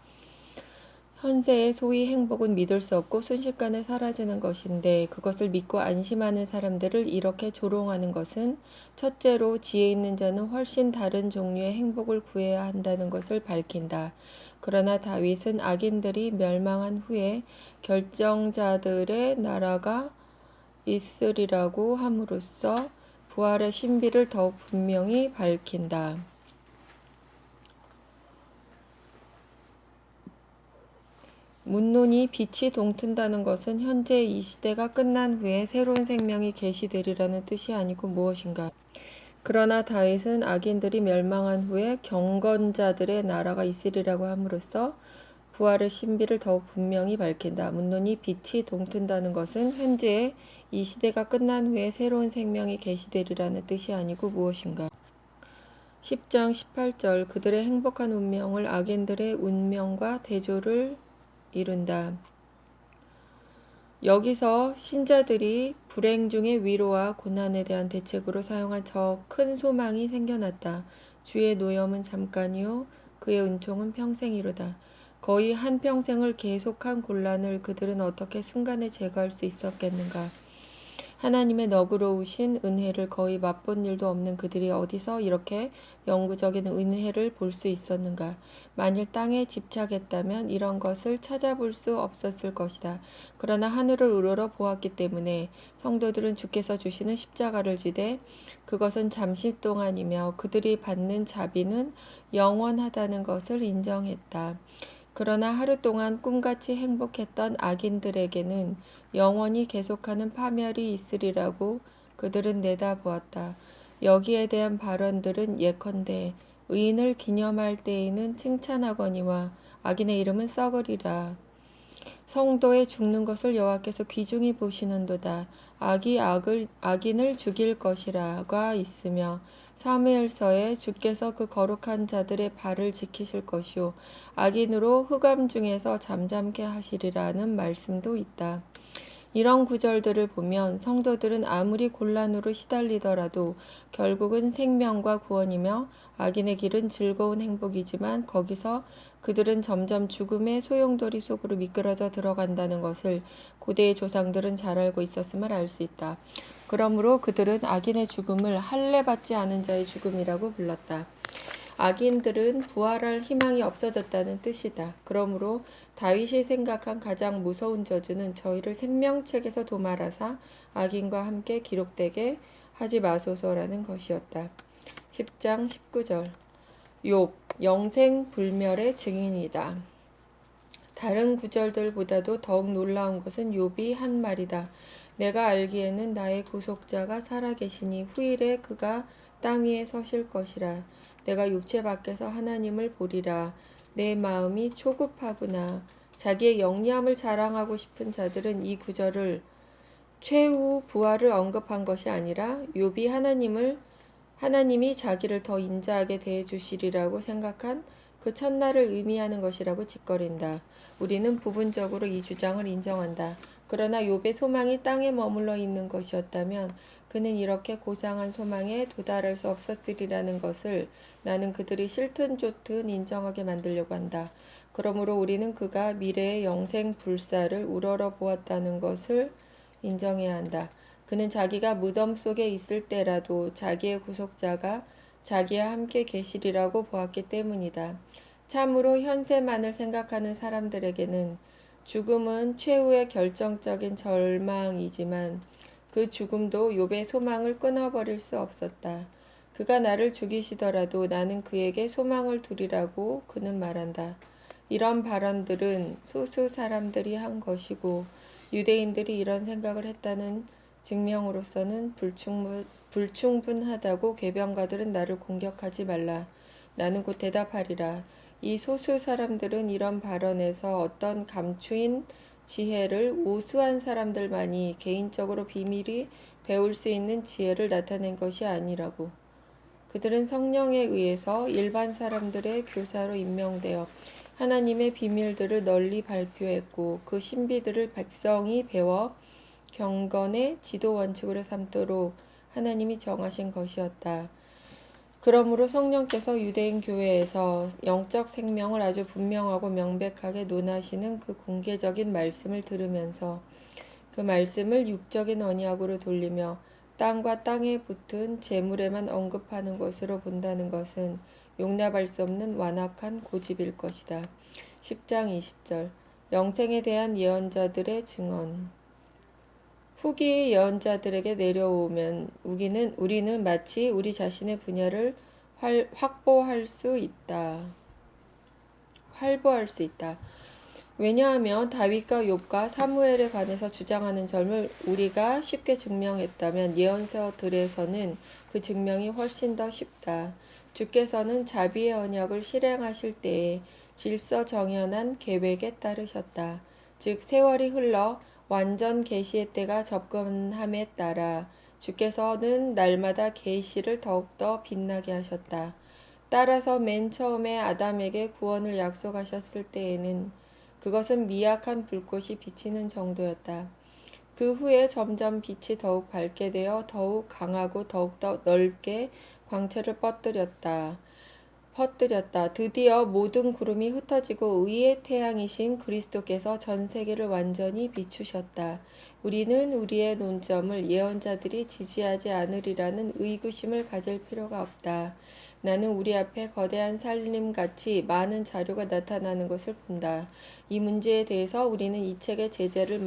현세의 소위 행복은 믿을 수 없고 순식간에 사라지는 것인데 그것을 믿고 안심하는 사람들을 이렇게 조롱하는 것은 첫째로 지혜 있는 자는 훨씬 다른 종류의 행복을 구해야 한다는 것을 밝힌다. 그러나 다윗은 악인들이 멸망한 후에 결정자들의 나라가 있으리라고 함으로써 부활의 신비를 더욱 분명히 밝힌다. 문론이 빛이 동튼다는 것은 현재 이 시대가 끝난 후에 새로운 생명이 계시되리라는 뜻이 아니고 무엇인가? 그러나 다윗은 악인들이 멸망한 후에 경건자들의 나라가 있으리라고 함으로써 부활의 신비를 더욱 분명히 밝힌다. 문론이 빛이 동튼다는 것은 현재 이 시대가 끝난 후에 새로운 생명이 계시되리라는 뜻이 아니고 무엇인가? 10장 18절 그들의 행복한 운명을 악인들의 운명과 대조를 이룬다. 여기서 신자들이 불행 중의 위로와 고난에 대한 대책으로 사용한 저 큰 소망이 생겨났다. 주의 노염은 잠깐이요 그의 은총은 평생이로다. 거의 한평생을 계속한 곤란을 그들은 어떻게 순간에 제거할 수 있었겠는가. 하나님의 너그러우신 은혜를 거의 맛본 일도 없는 그들이 어디서 이렇게 영구적인 은혜를 볼 수 있었는가. 만일 땅에 집착했다면 이런 것을 찾아볼 수 없었을 것이다. 그러나 하늘을 우러러 보았기 때문에 성도들은 주께서 주시는 십자가를 지되 그것은 잠시 동안이며 그들이 받는 자비는 영원하다는 것을 인정했다. 그러나 하루 동안 꿈같이 행복했던 악인들에게는 영원히 계속하는 파멸이 있으리라고 그들은 내다보았다. 여기에 대한 발언들은 예컨대 의인을 기념할 때에는 칭찬하거니와 악인의 이름은 썩으리라. 성도의 죽는 것을 여호와께서 귀중히 보시는도다. 악이 악인을 죽일 것이라가 있으며 사무엘서에 주께서 그 거룩한 자들의 발을 지키실 것이요 악인으로 흑암 중에서 잠잠케 하시리라는 말씀도 있다. 이런 구절들을 보면 성도들은 아무리 곤란으로 시달리더라도 결국은 생명과 구원이며 악인의 길은 즐거운 행복이지만 거기서 그들은 점점 죽음의 소용돌이 속으로 미끄러져 들어간다는 것을 고대의 조상들은 잘 알고 있었음을 알 수 있다. 그러므로 그들은 악인의 죽음을 할례받지 않은 자의 죽음이라고 불렀다. 악인들은 부활할 희망이 없어졌다는 뜻이다. 그러므로 다윗이 생각한 가장 무서운 저주는 저희를 생명책에서 도말하사 악인과 함께 기록되게 하지 마소서라는 것이었다. 10장 19절 욥 영생불멸의 증인이다. 다른 구절들보다도 더욱 놀라운 것은 욥이 한 말이다. 내가 알기에는 나의 구속자가 살아계시니 후일에 그가 땅 위에 서실 것이라. 내가 육체 밖에서 하나님을 보리라. 내 마음이 초급하구나. 자기의 영리함을 자랑하고 싶은 자들은 이 구절을 최후 부활을 언급한 것이 아니라 욥이 하나님이 자기를 더 인자하게 대해 주시리라고 생각한 그 첫날을 의미하는 것이라고 짓거린다. 우리는 부분적으로 이 주장을 인정한다. 그러나 욥의 소망이 땅에 머물러 있는 것이었다면 그는 이렇게 고상한 소망에 도달할 수 없었으리라는 것을 나는 그들이 싫든 좋든 인정하게 만들려고 한다. 그러므로 우리는 그가 미래의 영생 불사를 우러러 보았다는 것을 인정해야 한다. 그는 자기가 무덤 속에 있을 때라도 자기의 구속자가 자기와 함께 계시리라고 보았기 때문이다. 참으로 현세만을 생각하는 사람들에게는 죽음은 최후의 결정적인 절망이지만 그 죽음도 욥의 소망을 끊어버릴 수 없었다. 그가 나를 죽이시더라도 나는 그에게 소망을 두리라고 그는 말한다. 이런 발언들은 소수 사람들이 한 것이고 유대인들이 이런 생각을 했다는 증명으로서는 불충분하다고 궤변가들은 나를 공격하지 말라. 나는 곧 대답하리라. 이 소수 사람들은 이런 발언에서 어떤 감추인 지혜를 우수한 사람들만이 개인적으로 비밀이 배울 수 있는 지혜를 나타낸 것이 아니라고. 그들은 성령에 의해서 일반 사람들의 교사로 임명되어 하나님의 비밀들을 널리 발표했고 그 신비들을 백성이 배워 경건의 지도 원칙으로 삼도록 하나님이 정하신 것이었다. 그러므로 성령께서 유대인 교회에서 영적 생명을 아주 분명하고 명백하게 논하시는 그 공개적인 말씀을 들으면서 그 말씀을 육적인 언약으로 돌리며 땅과 땅에 붙은 재물에만 언급하는 것으로 본다는 것은 용납할 수 없는 완악한 고집일 것이다. 10장 20절 영생에 대한 예언자들의 증언 후기 예언자들에게 내려오면 우리는 마치 우리 자신의 분야를 확보할 수 있다. 왜냐하면 다윗과 욥과 사무엘에 관해서 주장하는 점을 우리가 쉽게 증명했다면 예언서들에서는 그 증명이 훨씬 더 쉽다. 주께서는 자비의 언약을 실행하실 때에 질서정연한 계획에 따르셨다. 즉 세월이 흘러 완전 계시의 때가 접근함에 따라 주께서는 날마다 계시를 더욱더 빛나게 하셨다. 따라서 맨 처음에 아담에게 구원을 약속하셨을 때에는 그것은 미약한 불꽃이 비치는 정도였다. 그 후에 점점 빛이 더욱 밝게 되어 더욱 강하고 더욱더 넓게 광채를 퍼뜨렸다. 드디어 모든 구름이 흩어지고 의의 태양이신 그리스도께서 전 세계를 완전히 비추셨다. 우리는 우리의 논점을 예언자들이 지지하지 않으리라는 의구심을 가질 필요가 없다. 나는 우리 앞에 거대한 산림같이 많은 자료가 나타나는 것을 본다. 이 문제에 대해서 우리는 이 책의 체제를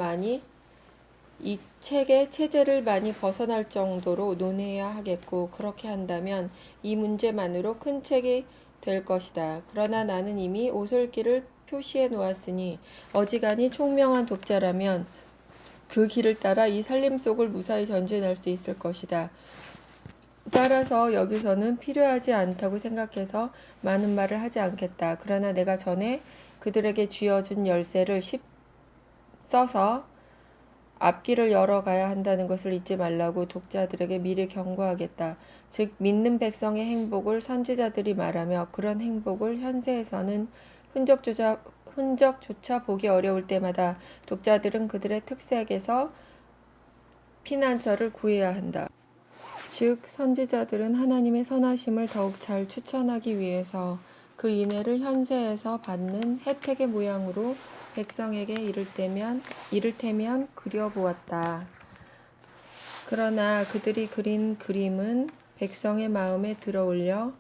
많이 벗어날 정도로 논해야 하겠고 그렇게 한다면 이 문제만으로 큰 책이 될 것이다. 그러나 나는 이미 오솔길을 표시해 놓았으니 어지간히 총명한 독자라면 그 길을 따라 이 산림 속을 무사히 전진할 수 있을 것이다. 따라서 여기서는 필요하지 않다고 생각해서 많은 말을 하지 않겠다. 그러나 내가 전에 그들에게 쥐어준 열쇠를 써서 앞길을 열어가야 한다는 것을 잊지 말라고 독자들에게 미리 경고하겠다. 즉 믿는 백성의 행복을 선지자들이 말하며 그런 행복을 현세에서는 흔적조차 보기 어려울 때마다 독자들은 그들의 특색에서 피난처를 구해야 한다. 즉 선지자들은 하나님의 선하심을 더욱 잘 추천하기 위해서 그 인애를 현세에서 받는 혜택의 모양으로 백성에게 이를테면 그려보았다. 그러나 그들이 그린 그림은 백성의 마음을 들어올려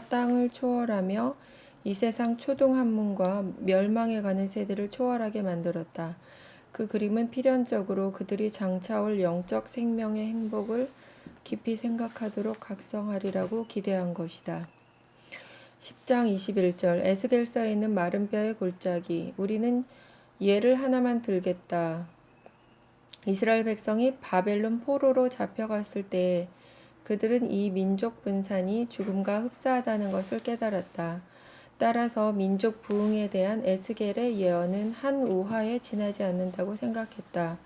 땅을 초월하며 이 세상 초동 한문과 멸망해가는 세대를 초월하게 만들었다. 그 그림은 필연적으로 그들이 장차올 영적 생명의 행복을 깊이 생각하도록 각성하리라고 기대한 것이다. 10장 21절 에스겔서에 있는 마른 뼈의 골짜기. 우리는 예를 하나만 들겠다. 이스라엘 백성이 바벨론 포로로 잡혀갔을 때 그들은 이 민족 분산이 죽음과 흡사하다는 것을 깨달았다. 따라서 민족 부흥에 대한 에스겔의 예언은 한 우화에 지나지 않는다고 생각했다.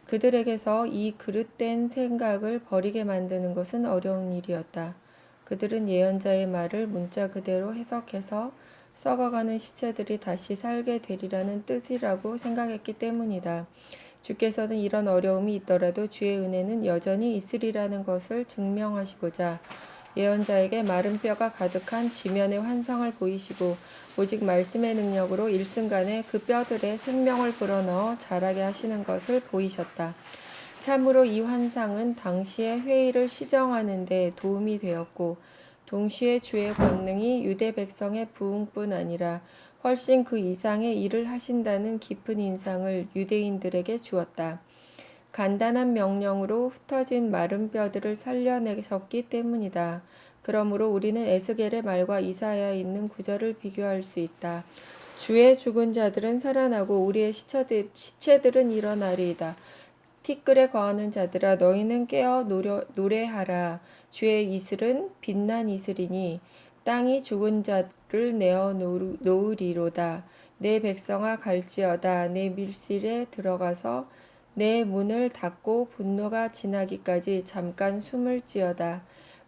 그들에게서 이 그릇된 생각을 버리게 만드는 것은 어려운 일이었다. 그들은 예언자의 말을 문자 그대로 해석해서 썩어가는 시체들이 다시 살게 되리라는 뜻이라고 생각했기 때문이다. 주께서는 이런 어려움이 있더라도 주의 은혜는 여전히 있으리라는 것을 증명하시고자 예언자에게 마른 뼈가 가득한 지면의 환상을 보이시고 오직 말씀의 능력으로 일순간에 그 뼈들에 생명을 불어넣어 자라게 하시는 것을 보이셨다. 참으로 이 환상은 당시의 회의를 시정하는 데 도움이 되었고 동시에 주의 권능이 유대 백성의 부흥뿐 아니라 훨씬 그 이상의 일을 하신다는 깊은 인상을 유대인들에게 주었다. 간단한 명령으로 흩어진 마른 뼈들을 살려내셨기 때문이다. 그러므로 우리는 에스겔의 말과 이사야에 있는 구절을 비교할 수 있다. 주의 죽은 자들은 살아나고 우리의 시체들은 일어나리이다. 티끌에 거하는 자들아 너희는 깨어 노래하라. 주의 이슬은 빛난 이슬이니 땅이 죽은 자를 내어 놓으리로다. 내 백성아 갈지어다. 내 밀실에 들어가서 내 문을 닫고 분노가 지나기까지 잠깐 숨을 지어다.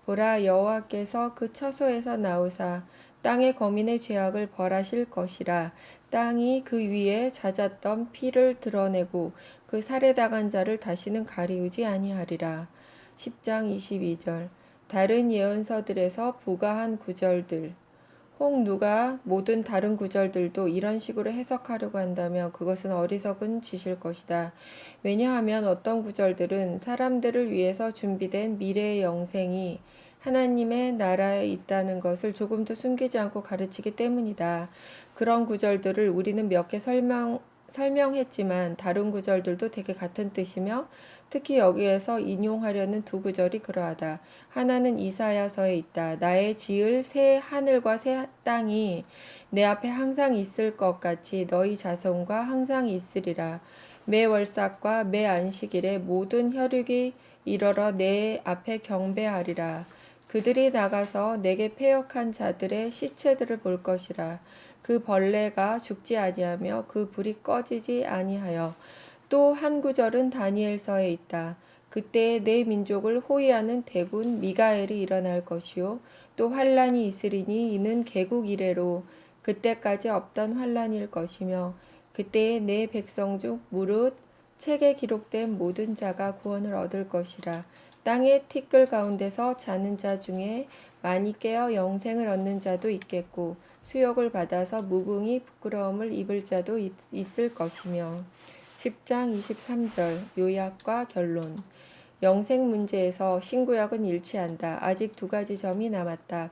보라 여호와께서 그 처소에서 나오사 땅의 거민의 죄악을 벌하실 것이라. 땅이 그 위에 잦았던 피를 드러내고 그 살해당한 자를 다시는 가리우지 아니하리라. 10장 22절 다른 예언서들에서 부가한 구절들 혹 누가 모든 다른 구절들도 이런 식으로 해석하려고 한다면 그것은 어리석은 짓일 것이다. 왜냐하면 어떤 구절들은 사람들을 위해서 준비된 미래의 영생이 하나님의 나라에 있다는 것을 조금도 숨기지 않고 가르치기 때문이다. 그런 구절들을 우리는 몇 개 설명했지만 다른 구절들도 되게 같은 뜻이며 특히 여기에서 인용하려는 두 구절이 그러하다. 하나는 이사야서에 있다. 나의 지을 새 하늘과 새 땅이 내 앞에 항상 있을 것 같이 너희 자손과 항상 있으리라. 매 월삭과 매 안식일에 모든 혈육이 이르러 내 앞에 경배하리라. 그들이 나가서 내게 패역한 자들의 시체들을 볼 것이라. 그 벌레가 죽지 아니하며 그 불이 꺼지지 아니하여. 또 한 구절은 다니엘서에 있다. 그때 내 민족을 호위하는 대군 미가엘이 일어날 것이요 또 환란이 있으리니 이는 개국 이래로 그때까지 없던 환란일 것이며 그때에 내 백성 중 무릇 책에 기록된 모든 자가 구원을 얻을 것이라. 땅의 티끌 가운데서 자는 자 중에 많이 깨어 영생을 얻는 자도 있겠고 수욕을 받아서 무궁히 부끄러움을 입을 자도 있을 것이며. 10장 23절 요약과 결론 영생 문제에서 신구약은 일치한다. 아직 두 가지 점이 남았다.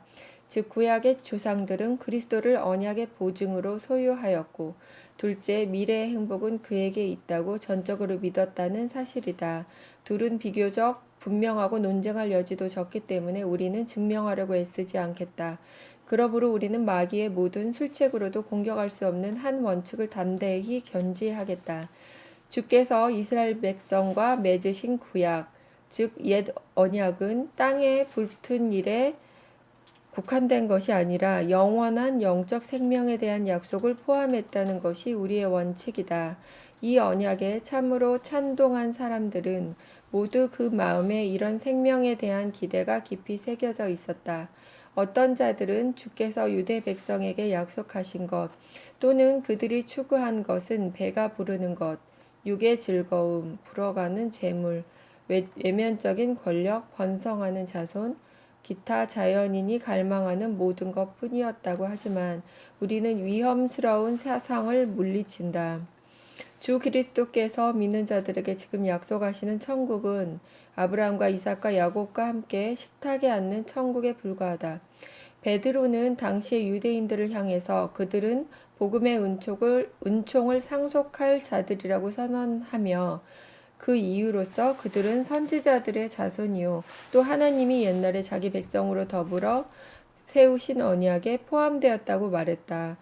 즉 구약의 조상들은 그리스도를 언약의 보증으로 소유하였고 둘째 미래의 행복은 그에게 있다고 전적으로 믿었다는 사실이다. 둘은 비교적 분명하고 논쟁할 여지도 적기 때문에 우리는 증명하려고 애쓰지 않겠다. 그러므로 우리는 마귀의 모든 술책으로도 공격할 수 없는 한 원칙을 담대히 견지하겠다. 주께서 이스라엘 백성과 맺으신 구약, 즉 옛 언약은 땅에 불튼 일에 국한된 것이 아니라 영원한 영적 생명에 대한 약속을 포함했다는 것이 우리의 원칙이다. 이 언약에 참으로 찬동한 사람들은 모두 그 마음에 이런 생명에 대한 기대가 깊이 새겨져 있었다. 어떤 자들은 주께서 유대 백성에게 약속하신 것 또는 그들이 추구한 것은 배가 부르는 것, 육의 즐거움, 불어가는 재물, 외면적인 권력, 번성하는 자손, 기타 자연인이 갈망하는 모든 것 뿐이었다고 하지만 우리는 위험스러운 사상을 물리친다. 주 그리스도께서 믿는 자들에게 지금 약속하시는 천국은 아브라함과 이삭과 야곱과 함께 식탁에 앉는 천국에 불과하다. 베드로는 당시의 유대인들을 향해서 그들은 복음의 은총을 상속할 자들이라고 선언하며 그 이유로서 그들은 선지자들의 자손이요 또 하나님이 옛날에 자기 백성으로 더불어 세우신 언약에 포함되었다고 말했다.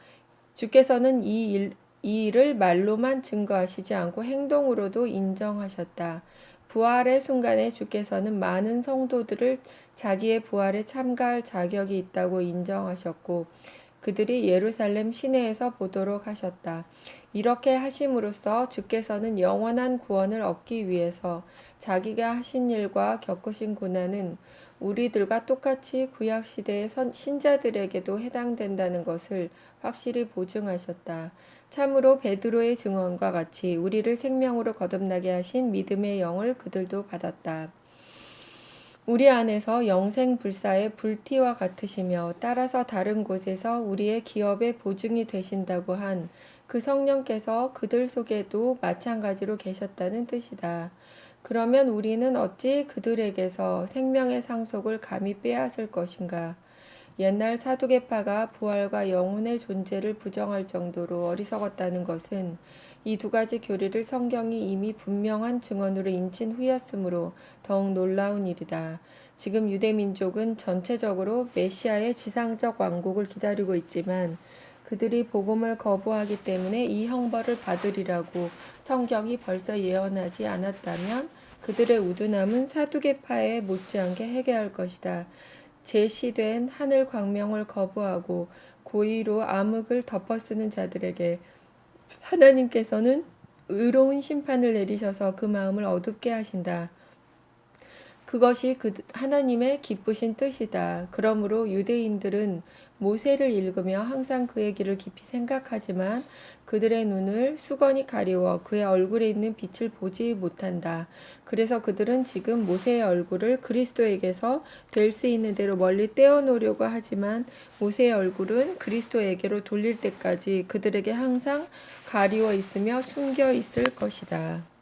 주께서는 이 일을 말로만 증거하시지 않고 행동으로도 인정하셨다. 부활의 순간에 주께서는 많은 성도들을 자기의 부활에 참가할 자격이 있다고 인정하셨고 그들이 예루살렘 시내에서 보도록 하셨다. 이렇게 하심으로써 주께서는 영원한 구원을 얻기 위해서 자기가 하신 일과 겪으신 고난은 우리들과 똑같이 구약시대의 신자들에게도 해당된다는 것을 확실히 보증하셨다. 참으로 베드로의 증언과 같이 우리를 생명으로 거듭나게 하신 믿음의 영을 그들도 받았다. 우리 안에서 영생불사의 불티와 같으시며 따라서 다른 곳에서 우리의 기업의 보증이 되신다고 한 그 성령께서 그들 속에도 마찬가지로 계셨다는 뜻이다. 그러면 우리는 어찌 그들에게서 생명의 상속을 감히 빼앗을 것인가? 옛날 사두개파가 부활과 영혼의 존재를 부정할 정도로 어리석었다는 것은 이 두 가지 교리를 성경이 이미 분명한 증언으로 인친 후였으므로 더욱 놀라운 일이다. 지금 유대민족은 전체적으로 메시아의 지상적 왕국을 기다리고 있지만 그들이 복음을 거부하기 때문에 이 형벌을 받으리라고 성경이 벌써 예언하지 않았다면 그들의 우둔함은 사두개파에 못지않게 해결할 것이다. 제시된 하늘 광명을 거부하고 고의로 암흑을 덮어쓰는 자들에게 하나님께서는 의로운 심판을 내리셔서 그 마음을 어둡게 하신다. 그것이 하나님의 기쁘신 뜻이다. 그러므로 유대인들은 모세를 읽으며 항상 그의 길을 깊이 생각하지만 그들의 눈을 수건이 가리워 그의 얼굴에 있는 빛을 보지 못한다. 그래서 그들은 지금 모세의 얼굴을 그리스도에게서 될 수 있는 대로 멀리 떼어놓으려고 하지만 모세의 얼굴은 그리스도에게로 돌릴 때까지 그들에게 항상 가리워 있으며 숨겨 있을 것이다.